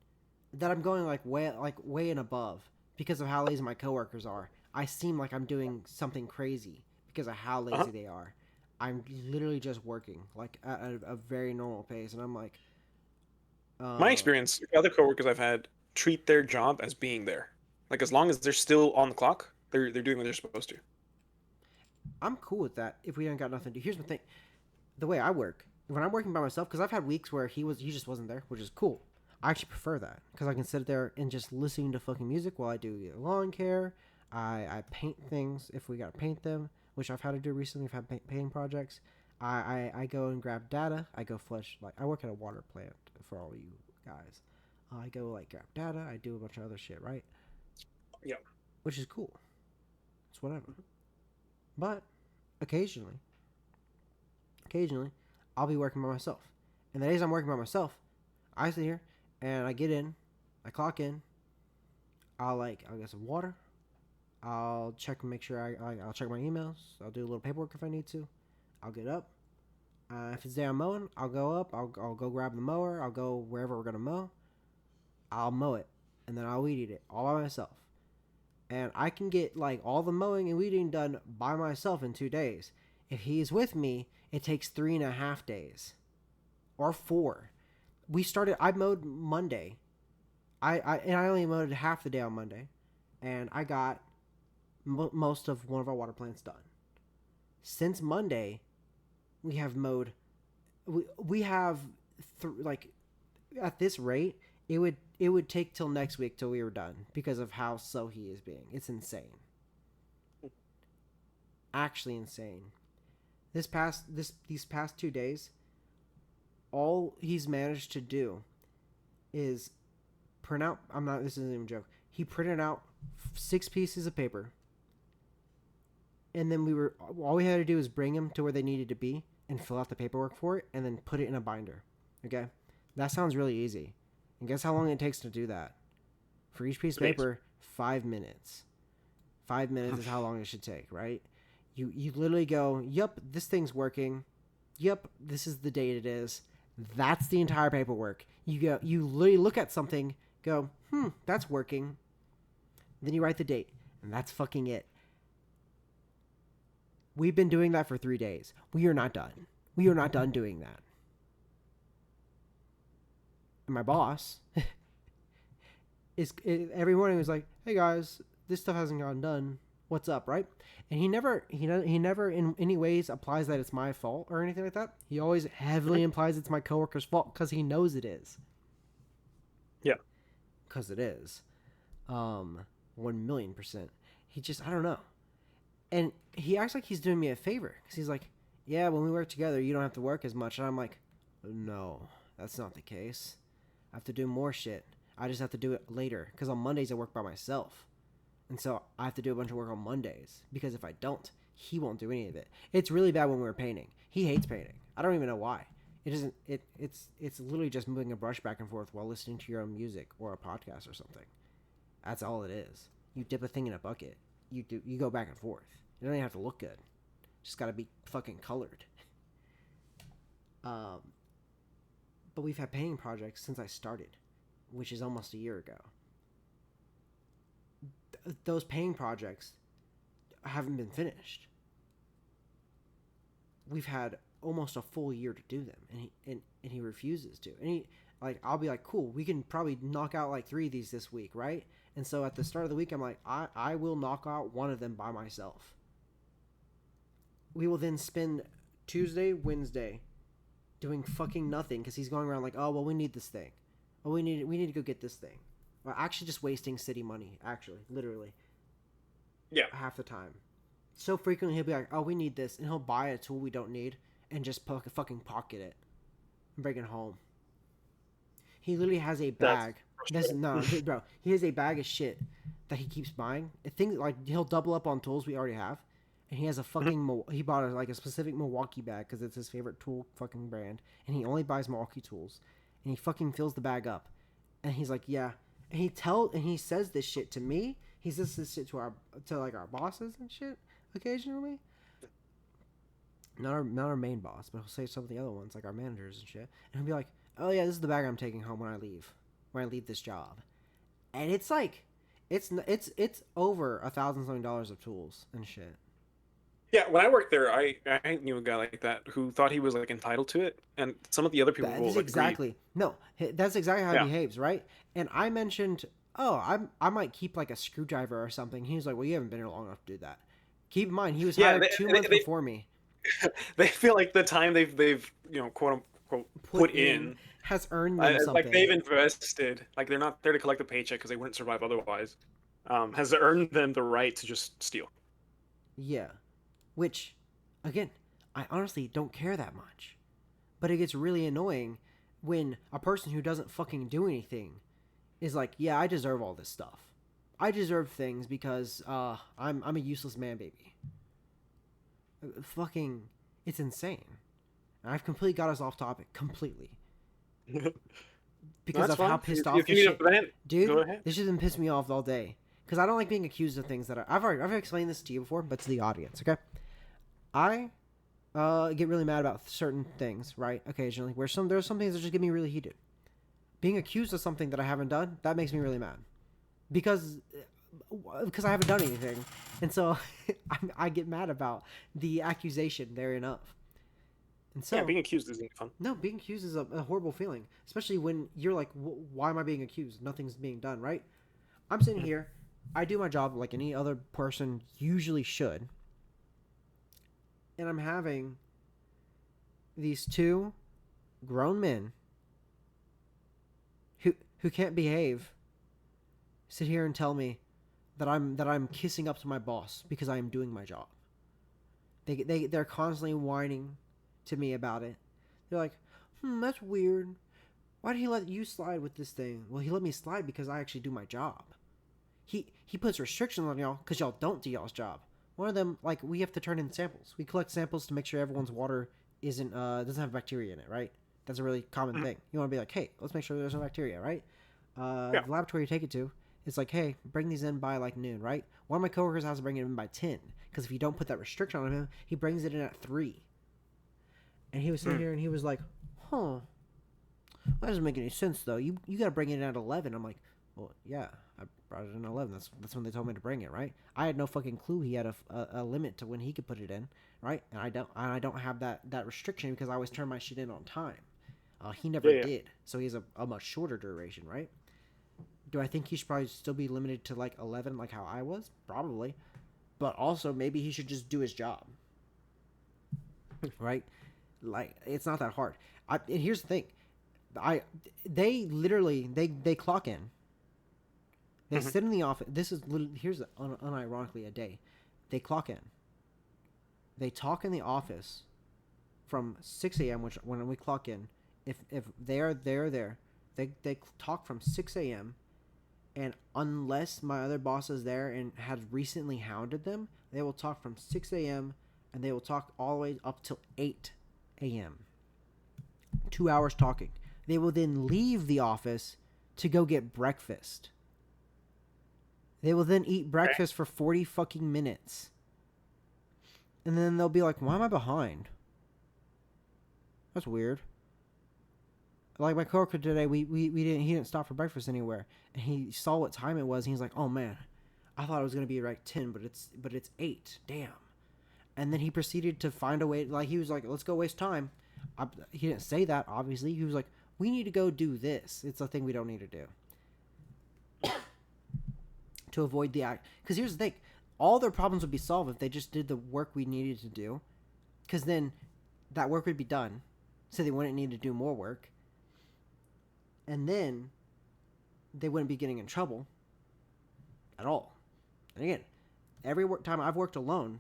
that. I'm going like way and above because of how lazy my coworkers are. I seem like I'm doing something crazy because of how Uh-huh. lazy they are. I'm literally just working like at a very normal pace, and I'm like, My uh, experience, other coworkers I've had treat their job as being there. Like as long as they're still on the clock, they're doing what they're supposed to. I'm cool with that. If we ain't got nothing to do, here's the thing: the way I work when I'm working by myself, because I've had weeks where he just wasn't there, which is cool. I actually prefer that because I can sit there and just listening to fucking music while I do either lawn care. I paint things if we gotta paint them, which I've had to do recently. I've had painting projects. I go and grab data. I go flush like I work at a water plant for all you guys. I go like grab data. I do a bunch of other shit, right? Yeah. Which is cool. It's whatever. But occasionally, occasionally, I'll be working by myself. And the days I'm working by myself, I sit here and I get in, I clock in, I'll get some water, I'll check and make sure I'll check my emails, I'll do a little paperwork if I need to, I'll get up. If it's day I'm mowing, I'll go up, I'll go grab the mower, I'll go wherever we're gonna mow, I'll mow it, and then I'll weed eat it all by myself. And I can get like all the mowing and weeding done by myself in 2 days. If he's with me, it takes 3.5 days or four. I mowed Monday. I only mowed half the day on Monday, and I got most of one of our water plants done. Since Monday, we have mowed. We have like at this rate, it would take till next week till we were done because of how slow he is being. It's insane, actually insane. These past 2 days, all he's managed to do is print out. I'm not. This isn't even a joke. He printed out 6 pieces of paper, and then all we had to do was bring him to where they needed to be and fill out the paperwork for it, and then put it in a binder. Okay, that sounds really easy. And guess how long it takes to do that? For each piece of 3 days. paper, 5 minutes. 5 minutes is how long it should take, right? You literally go, "Yup, this thing's working. Yup, this is the date it is." That's the entire paperwork. You literally look at something, go, that's working. Then you write the date, and that's fucking it. We've been doing that for 3 days. We are not done. We are not done doing that. And my boss every morning was like, "Hey guys, this stuff hasn't gotten done. What's up, right?" And he never in any ways applies that it's my fault or anything like that. He always heavily implies it's my coworker's fault because he knows it is. Yeah. Because it is. 1,000,000%. He just, I don't know. And he acts like he's doing me a favor because he's like, "Yeah, when we work together, you don't have to work as much." And I'm like, "No, that's not the case. I have to do more shit. I just have to do it later because on Mondays I work by myself. And so I have to do a bunch of work on Mondays because if I don't, he won't do any of it." It's really bad when we're painting. He hates painting. I don't even know why. It isn't. It's literally just moving a brush back and forth while listening to your own music or a podcast or something. That's all it is. You dip a thing in a bucket. You go back and forth. You don't even have to look good. Just gotta be fucking colored. Um, but we've had painting projects since I started, which is almost a year ago. Those painting projects haven't been finished. We've had almost a full year to do them, and he refuses to. And he like I'll be like, cool, we can probably knock out like 3 of these this week, right? And so at the start of the week, I'm like, I will knock out one of them by myself. We will then spend Tuesday, Wednesday doing fucking nothing because he's going around like, oh well, we need this thing, oh we need to go get this thing. Well, actually, just wasting city money. Actually, literally, Yeah. half the time. So frequently he'll be like, oh, we need this, and he'll buy a tool we don't need and just fucking pocket it and bring it home. He literally has a That's bag. This frustrating. no, bro. He has a bag of shit that he keeps buying. Things like he'll double up on tools we already have, and he has a fucking he bought like a specific Milwaukee bag because it's his favorite tool fucking brand, and he only buys Milwaukee tools, and he fucking fills the bag up, and he's like, yeah, and he says this shit to me. He says this shit to like our bosses and shit occasionally. Not our main boss, but he'll say some of the other ones like our managers and shit, and he'll be like, oh yeah, this is the bag I'm taking home when I leave this job, and it's like, it's over $1,000 of tools and shit. Yeah, when I worked there, I knew a guy like that who thought he was like entitled to it, and some of the other people That will is agree. exactly no. That's exactly how he Yeah. behaves, right? And I mentioned, oh, I might keep like a screwdriver or something. He was like, well, you haven't been here long enough to do that. Keep in mind, he was Yeah, hired 2 months before me. they feel like the time they've quote unquote Put put in in, has earned them like something. they've invested, like they're not there to collect a paycheck because they wouldn't survive otherwise, has earned them the right to just steal. Yeah, which, again, I honestly don't care that much. But it gets really annoying when a person who doesn't fucking do anything is like, yeah, I deserve all this stuff. I deserve things because I'm a useless man baby. Fucking, it's insane. And I've completely got us off topic completely because That's of how fine. pissed off If you this need a shit, vent, go dude. ahead. This shit's been pissing me off all day because I don't like being accused of things that I've explained this to you before, but to the audience, okay? I get really mad about certain things, right? Occasionally, where there's some things that just get me really heated. Being accused of something that I haven't done, that makes me really mad because I haven't done anything, and so I get mad about the accusation therein of. And Yeah, so, being accused isn't fun. no, being accused is a horrible feeling, especially when you're like, why am I being accused? Nothing's being done, right? I'm sitting here, I do my job like any other person usually should, and I'm having these two grown men who can't behave sit here and tell me that I'm kissing up to my boss because I am doing my job. They're constantly whining to me about it. They're like, that's weird. Why did he let you slide with this thing? Well, he let me slide because I actually do my job. He puts restrictions on y'all because y'all don't do y'all's job. One of them, like, we have to turn in samples. We collect samples to make sure everyone's water isn't doesn't have bacteria in it, right? That's a really common Mhm. thing. You want to be like, hey, let's make sure there's no bacteria, right? Yeah. The laboratory you take it to, it's like, hey, bring these in by like noon, right? One of my coworkers has to bring it in by 10 because if you don't put that restriction on him, he brings it in at 3. And he was sitting Mm. here and he was like, huh, that doesn't make any sense though. You got to bring it in at 11. I'm like, well, yeah, I brought it in at 11. That's when they told me to bring it, right? I had no fucking clue he had a limit to when he could put it in, right? And I don't have that restriction because I always turn my shit in on time. He never Yeah, yeah. did, so he has a much shorter duration, right? Do I think he should probably still be limited to like 11, like how I was? Probably, but also maybe he should just do his job, right? Like it's not that hard. And here's the thing, I they literally they clock in. They Mhm. sit in the office. This is here's unironically a day. They clock in. They talk in the office from 6 a.m. which when we clock in. If they're there, they talk from 6 a.m. And unless my other boss is there and has recently hounded them, they will talk from 6 a.m. and they will talk all the way up till 8 a.m. 2 hours talking. They will then leave the office to go get breakfast. They will then eat Okay. breakfast for 40 fucking minutes. And then they'll be like, why am I behind? That's weird. Like my coworker today, he didn't stop for breakfast anywhere. And he saw what time it was and he's like, oh man, I thought it was gonna be like 10, but it's 8. Damn. And then he proceeded to find a way. Like he was like, "Let's go waste time." He didn't say that. Obviously, he was like, "We need to go do this. It's a thing we don't need to do to avoid the act." Because here's the thing: all their problems would be solved if they just did the work we needed to do. Because then that work would be done, so they wouldn't need to do more work, and then they wouldn't be getting in trouble at all. And again, every time I've worked alone,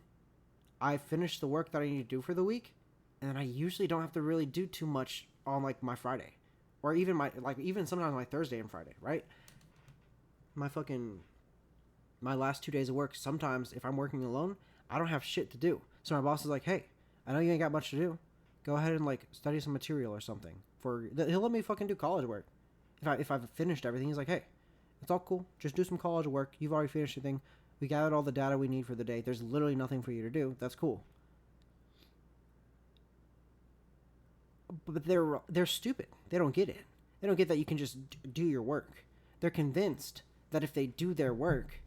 I finish the work that I need to do for the week, and then I usually don't have to really do too much on like my Friday, or even even sometimes my Thursday and Friday, right? My last 2 days of work. Sometimes if I'm working alone, I don't have shit to do. So my boss is like, "Hey, I know you ain't got much to do. Go ahead and like study some material or something." He'll let me fucking do college work. If I've finished everything, he's like, "Hey, it's all cool. Just do some college work. You've already finished everything. We gathered all the data we need for the day. There's literally nothing for you to do. That's cool." But they're stupid. They don't get it. They don't get that you can just do your work. They're convinced that if they do their work,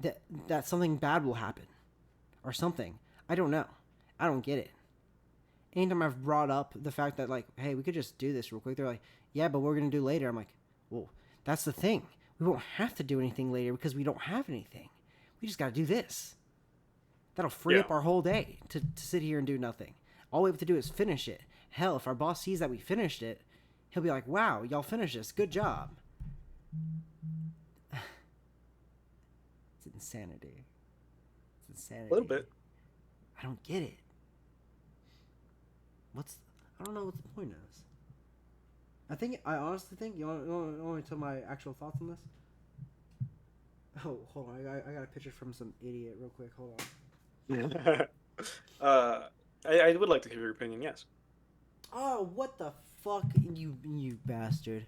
that something bad will happen, or something. I don't know. I don't get it. Anytime I've brought up the fact that like, "Hey, we could just do this real quick," they're like, "Yeah, but we're gonna do later." I'm like, "Well, that's the thing. We won't have to do anything later because we don't have anything. We just gotta do this. That'll free up our whole day to sit here and do nothing. All we have to do is finish it. Hell, if our boss sees that we finished it, he'll be like, 'Wow, y'all finished this. Good job.'" It's insanity. It's insanity. A little bit. I don't get it. I don't know what the point is. I honestly think, you want me to tell my actual thoughts on this? Oh, hold on. I got a picture from some idiot real quick. Hold on. I would like to hear your opinion, yes. Oh, what the fuck, you bastard.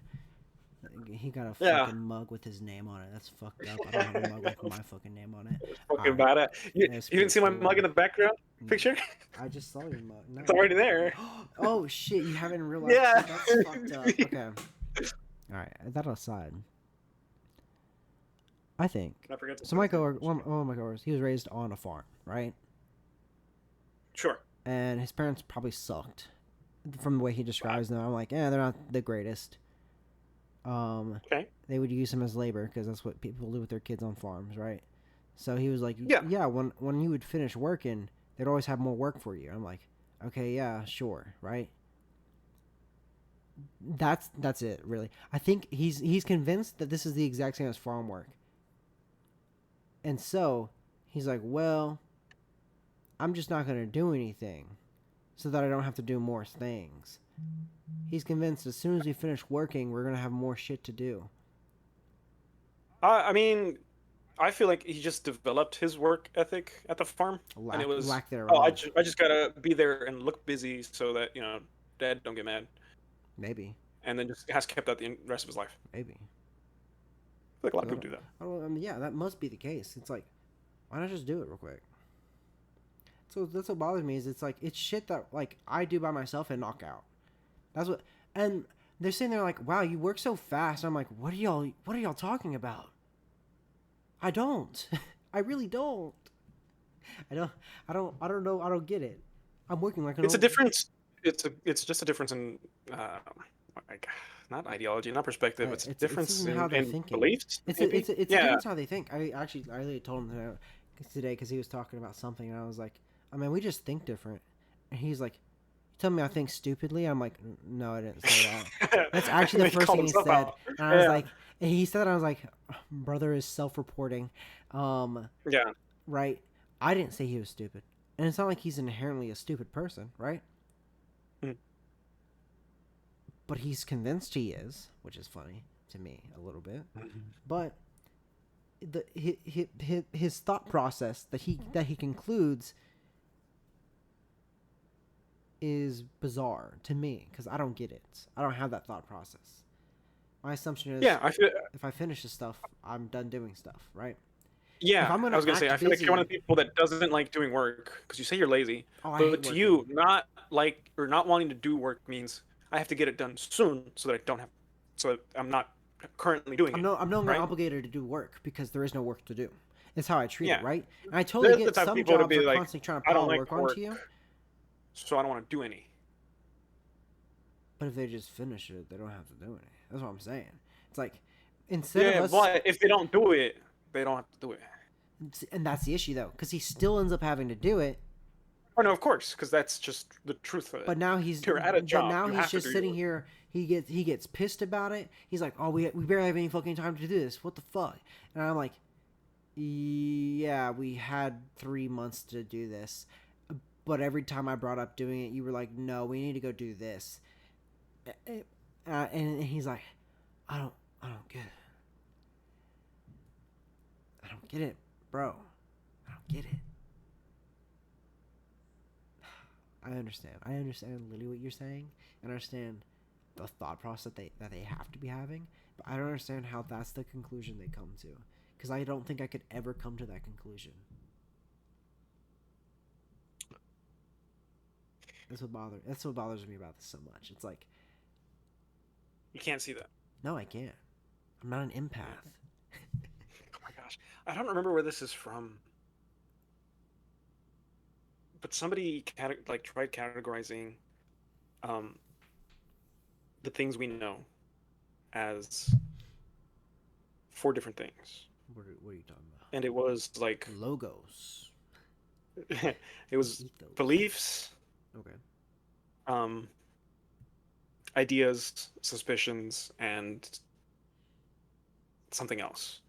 He got a fucking mug with his name on it. That's fucked up. I don't have a mug with my fucking name on it. It's fucking badass. You didn't see my mug in the background picture? I just saw your mug. No. It's already there. Oh shit, you haven't realized. Yeah. That's fucked up. Okay. Alright, that aside. I think. So one of my coworkers, he was raised on a farm, right? Sure. And his parents probably sucked. From the way he describes them, I'm like, they're not the greatest. Okay. They would use him as labor because that's what people do with their kids on farms, right? So he was like, yeah, when you would finish working, they'd always have more work for you. I'm like, okay, yeah, sure, right? That's it, really. I think he's convinced that this is the exact same as farm work. And so he's like, well, I'm just not going to do anything so that I don't have to do more things. He's convinced as soon as we finish working, we're going to have more shit to do. I mean, I feel like he just developed his work ethic at the farm. And it was, lack thereof. oh, I just got to be there and look busy so that, Dad don't get mad. Maybe. And then just has kept that the rest of his life. Maybe. I feel like a lot of people do that. I mean, yeah, that must be the case. It's like, why not just do it real quick? So that's what bothers me is it's like, it's shit that like I do by myself and knock out. That's what, and they're sitting there like, wow, you work so fast. I'm like, what are y'all talking about? I don't. I really don't. I don't know. I don't get it. I'm working like an It's a difference. It's just a difference in, like, not ideology, not perspective. It's a difference in how they're thinking. Beliefs. It's a difference how they think. I really told him today because he was talking about something, and I was like, I mean, we just think different. And he's like, you tell me I think stupidly? I'm like, no, I didn't say that. That's actually the first thing he said. Out. And I was like, and he said that, I was like, brother is self-reporting. Yeah. Right? I didn't say he was stupid. And it's not like he's inherently a stupid person, right? But he's convinced he is, which is funny to me a little bit. But his thought process that he concludes is bizarre to me because I don't get it. I don't have that thought process. My assumption is, I feel if I finish this stuff, I'm done doing stuff, right? Yeah, I was gonna say, I feel like you're one of the people that doesn't like doing work because you say you're lazy. But to you, not like or not wanting to do work means I have to get it done soon so that I'm not currently doing it. I'm no longer Right? obligated to do work because there is no work to do. It's how I treat it, Yeah. right? And I totally There's the get type of some people to jobs be are like, constantly trying to I don't pile like work onto you, work, so I don't want to do any. but if they just finish it, they don't have to do anything. That's what I'm saying. It's like instead of Yeah, us, but if they don't do it, they don't have to do it. and that's the issue though, because he still ends up having to do it. Oh no, of course, because that's just the truth of it. But now If you're at a job, you have to just do your sitting work. here. He gets pissed about it. He's like, "Oh, we barely have any fucking time to do this. What the fuck?" And I'm like, "Yeah, we had 3 months to do this, but every time I brought up doing it, you were like, no, we need to go do this." And he's like, I don't get it. I don't get it, bro. I don't get it." I understand. I understand literally what you're saying. I understand the thought process that they have to be having, but I don't understand how that's the conclusion they come to. Because I don't think I could ever come to that conclusion. That's what bothers me about this so much. It's like, You can't see that. no, I can't. I'm not an empath. Oh my gosh, I don't remember where this is from, but somebody like tried categorizing um, the things we know as 4 different things, What are you talking about? and it was like Logos. it was Ethos. beliefs, Okay. um, ideas, suspicions, and something else.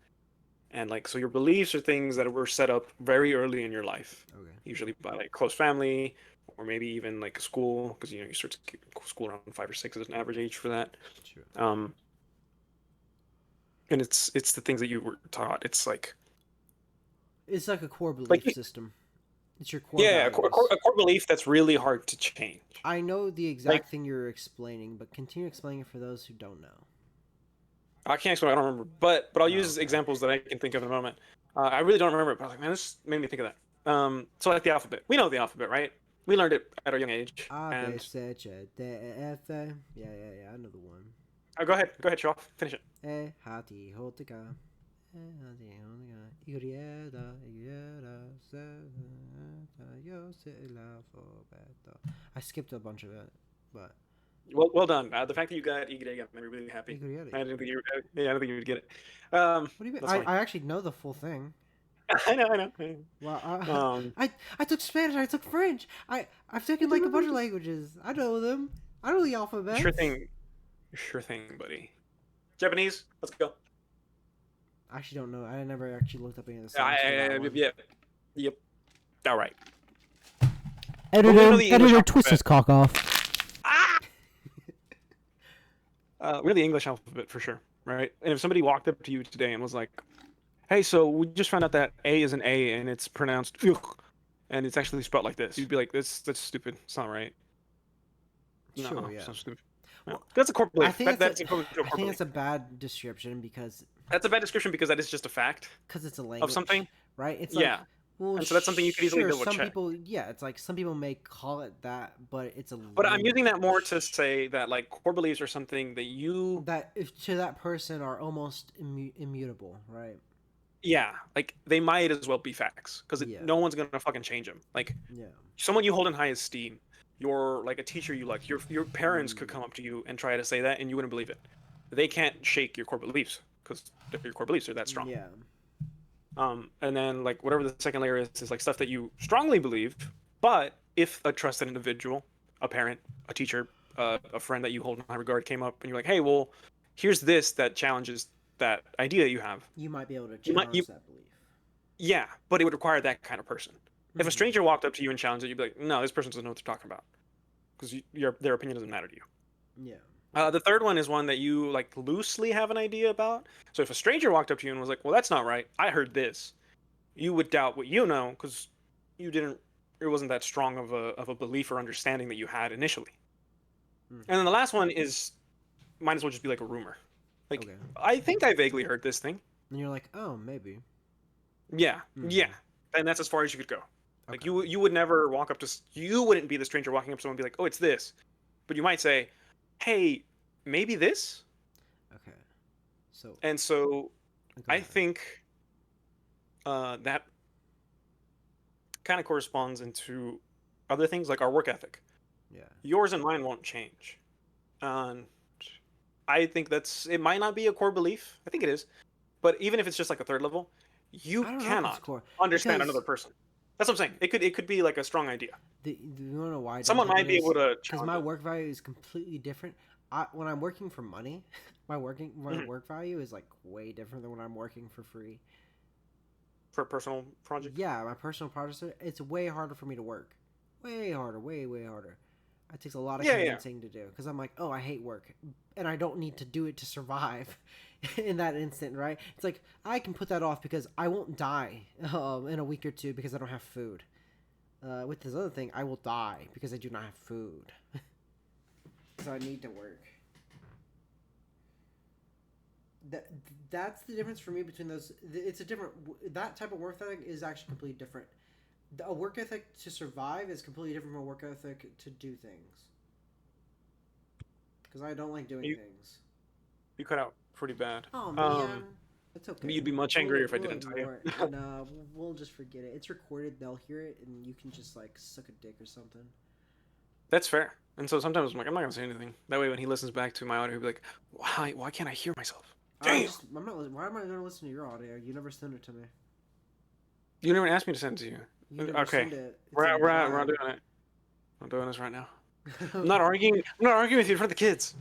And like, so your beliefs are things that were set up very early in your life, Okay. usually by like close family, or maybe even like a school, because you start school around 5 or 6 is an average age for that. Sure. And it's the things that you were taught. It's like It's like a core belief like system. It's your core yeah, values. a core belief that's really hard to change. I know the Like, exact thing you're explaining, but continue explaining it for those who don't know. I can't explain. I don't remember, but I'll use Okay. examples that I can think of in a moment. I really don't remember it, but I was like, man, this made me think of that. So like the alphabet, we know the alphabet, right? We learned it at a young age. A, B, And C, D, E, F. Yeah. I know the one. go ahead, show off, finish it. E, H, T, H, T, K. E, H, T, H, T, K. Y, Z, yo, sé el alfabeto. I skipped a bunch of it, but Well done. The fact that you got Y got me really happy. I didn't think I didn't think you would get it. What do you mean? That's fine. I actually know the full thing. I know. Well, I took Spanish. I took French. I've taken like a bunch of languages. I know them. I know the alphabet. Sure thing, buddy. Japanese, let's go. I actually don't know. I never actually looked up any of the songs for that one. Yep. All right. Editor, twist his cock off. We're the English alphabet for sure, right? And if somebody walked up to you today and was like, "Hey, so we just found out that A is an A and it's pronounced and it's actually spelled like this," you'd be like, "That's stupid. It's not right." Sure, No, yeah. it's not stupid. No. Well, That's a core belief. I think That's a core belief. it's a bad description because That's a bad description because that is just a fact it's a language of something. right? It's Yeah. like, well, And so that's something you could easily sure, double some check. people, yeah, it's like some people may call it that, but it's a. But I'm using that more language to say that like core beliefs are something that you that if to that person are almost immutable, right? yeah, like they might as well be facts because Yeah. no one's gonna fucking change them. Like Yeah. someone you hold in high esteem, your like a teacher you like, your parents could come up to you and try to say that, and you wouldn't believe it. They can't shake your core beliefs because your core beliefs are that strong. Yeah. And then like whatever the second layer is like stuff that you strongly believe, but if a trusted individual, a parent, a teacher, a friend that you hold in high regard came up and you're like, hey, well, here's this that challenges that idea you have. You might be able to challenge that belief. Yeah, but it would require that kind of person. If a stranger walked up to you and challenged it, you'd be like, no, this person doesn't know what they're talking about because their opinion doesn't matter to you. Yeah. The third one is one that you like loosely have an idea about. So if a stranger walked up to you and was like, well, that's not right, I heard this, you would doubt what you know because it wasn't that strong of a belief or understanding that you had initially. And then the last one is might as well just be like a rumor. Like, Okay. I think I vaguely heard this thing. And you're like, oh, maybe. Yeah, yeah. And that's as far as you could go. Like Okay. you would never walk up to you wouldn't be the stranger walking up to someone and be like, oh, it's this. But you might say, hey, maybe this? Okay. So And so go I ahead. think that kind of corresponds into other things like our work ethic. Yeah. Yours and mine won't change. And I think it might not be a core belief. I think it is. But even if it's just like a third level, you I don't know if it's cannot core understand another because person. That's what I'm saying. It could be like a strong idea. you want to know why I don't Someone think it might be able is? to Because challenge my it. work value is completely different. When I'm working for money, my Mhm. work value is like way different than when I'm working for free. For a personal project. Yeah, my personal projects, it's way harder for me to work. Way harder, way harder. It takes a lot of Yeah, yeah. convincing to do because I'm like, oh, I hate work, and I don't need to do it to survive. In that instant, right? It's like I can put that off because I won't die in a week or two because I don't have food. With this other thing, I will die because I do not have food, so I need to work. That that's the difference for me between those. It's a different that type of work ethic is actually completely different. A work ethic to survive is completely different from a work ethic to do things. Because I don't like doing You things. you cut out pretty bad. Oh man, it's But okay. you'd be much angrier if I We'll didn't tell you. ignore it. No, we'll just forget it. It's recorded. They'll hear it, and you can just like suck a dick or something. That's fair. And so sometimes I'm like, I'm not gonna say anything. That way, when he listens back to my audio, he'll be like, why can't I hear myself? Damn! I'm not. Why am I gonna listen to your audio? You never send it to me. You never asked me to send it to you. You never Okay, send it. It's we're in at, we're at, we're not lag. doing it. I'm doing this right now. I'm not arguing. I'm not arguing with you in front of the kids.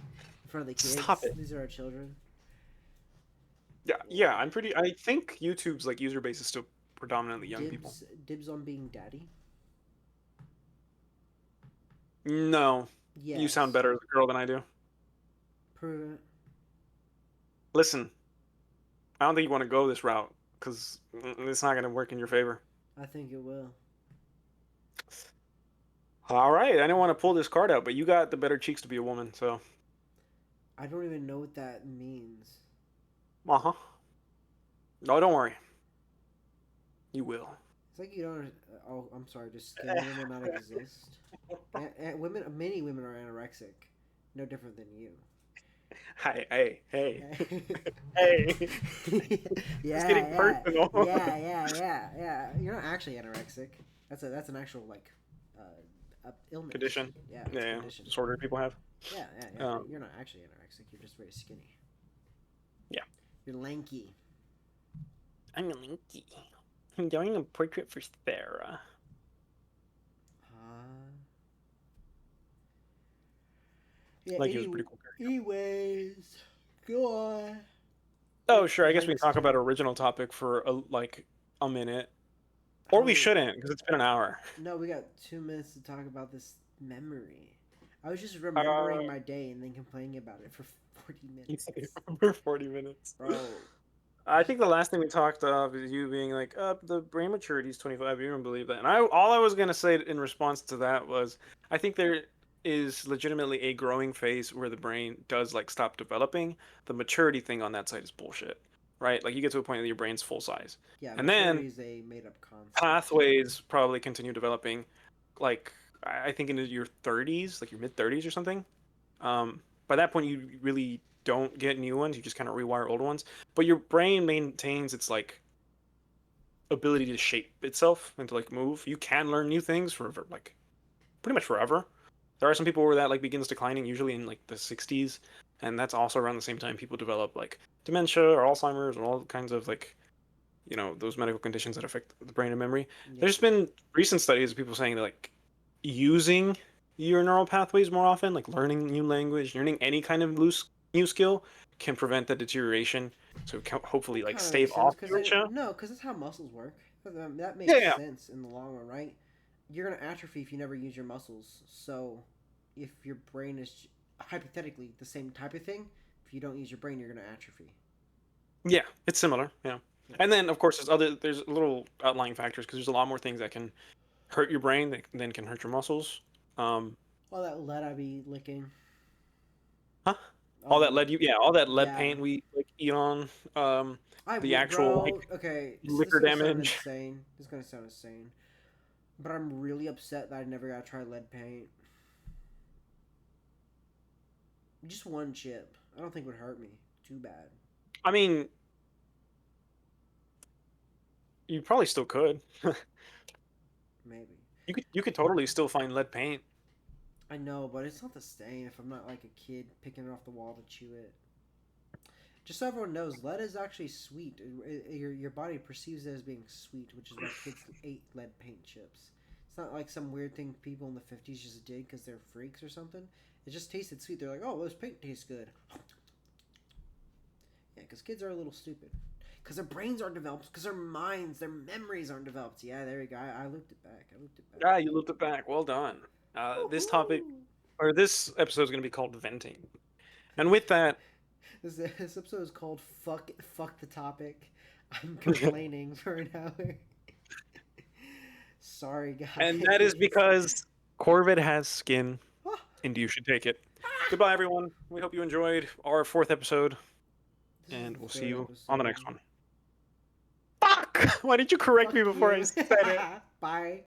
In front of the Stop kids. it. These are our children. Yeah, yeah. I think YouTube's like user base is still predominantly young people. Dibs on being daddy. No, you sound Yes. better as a girl than I do. Prove it. Listen, I don't think you want to go this route because it's not gonna work in your favor. I think it will. All right, I didn't want to pull this card out, but you got the better cheeks to be a woman, so. I don't even know what that means. Uh huh. No, don't worry. You will. It's like you don't. Oh, I'm sorry. Does skinny women not exist? Women, many women are anorexic. No different than you. Hey. Hey. It's getting Yeah, personal. yeah. You're not actually anorexic. That's an actual like illness. Condition. Yeah, it's a Yeah, condition. disorder people have. Yeah. Um, You're not actually anorexic. You're just very skinny. yeah. You're lanky. I'm a Linky. I'm doing a portrait for Sarah. Uh, yeah. Like, he was pretty cool character. Anyways, go on. Oh, sure. I guess we can Links. talk about original topic for a minute, How or we many? shouldn't because it's been an hour. No, we got 2 minutes to talk about this memory. I was just remembering Uh, my day and then complaining about it for 40 you minutes. said for 40 minutes. Bro, I think the last thing we talked of is you being like, the brain maturity is 25. You don't believe that. And all I was going to say in response to that was, I think there is legitimately a growing phase where the brain does like stop developing. The maturity thing on that side is bullshit, right? Like you get to a point that your brain's full size. yeah, And then maturity is a made up concept. pathways probably continue developing, like, I think into your 30s, like your mid 30s or something. By that point, you really don't get new ones. You just kind of rewire old ones. But your brain maintains its like ability to shape itself and to like move. You can learn new things for like pretty much forever. There are some people where that like begins declining, usually in like the 60s, and that's also around the same time people develop like dementia or Alzheimer's and all kinds of like those medical conditions that affect the brain and memory. Yeah. There's been recent studies of people saying that like using your neural pathways more often, like learning new language, learning any kind of loose new skill, can prevent that deterioration. So hopefully like Kind of stave makes sense off because dementia. no, because that's how muscles work. That Yeah, makes yeah, sense in the long run, right? You're gonna atrophy if you never use your muscles. So, if your brain is hypothetically the same type of thing, if you don't use your brain, you're gonna atrophy. yeah. It's similar. Yeah, Yeah. and then of course there's little outlying factors because there's a lot more things that can hurt your brain that then can hurt your muscles. Um, All that lead I be licking. huh? All All that the lead all that lead yeah. paint we like eat on. I The would, actual like bro. Okay, this is liquor gonna sound damage. insane. This is gonna sound insane, but I'm really upset that I never got to try lead paint. Just one chip. I don't think would hurt me too bad. I mean, you probably still could. Maybe. You could totally still find lead paint. I know, but it's not the same if I'm not like a kid picking it off the wall to chew it. Just so everyone knows, lead is actually sweet. Your body perceives it as being sweet, which is why kids ate lead paint chips. It's not like some weird thing people in the 50s just did because they're freaks or something. It just tasted sweet. They're like, oh, this paint tastes good. Yeah, because kids are a little stupid. Because their brains aren't developed. Because their minds, their memories aren't developed. Yeah, there you go. I looped it back. I looped it back. Yeah, you looped it back. Well done. This topic Woohoo! or this episode is going to be called venting. And with that, This episode is called Fuck the Topic. I'm complaining for an hour. Sorry, guys. and that is because Corvid has skin, and you should take it. Goodbye, everyone. We hope you enjoyed our 4th episode, and we'll see you on the next one. Fuck! Why did you correct me before I said it? Bye.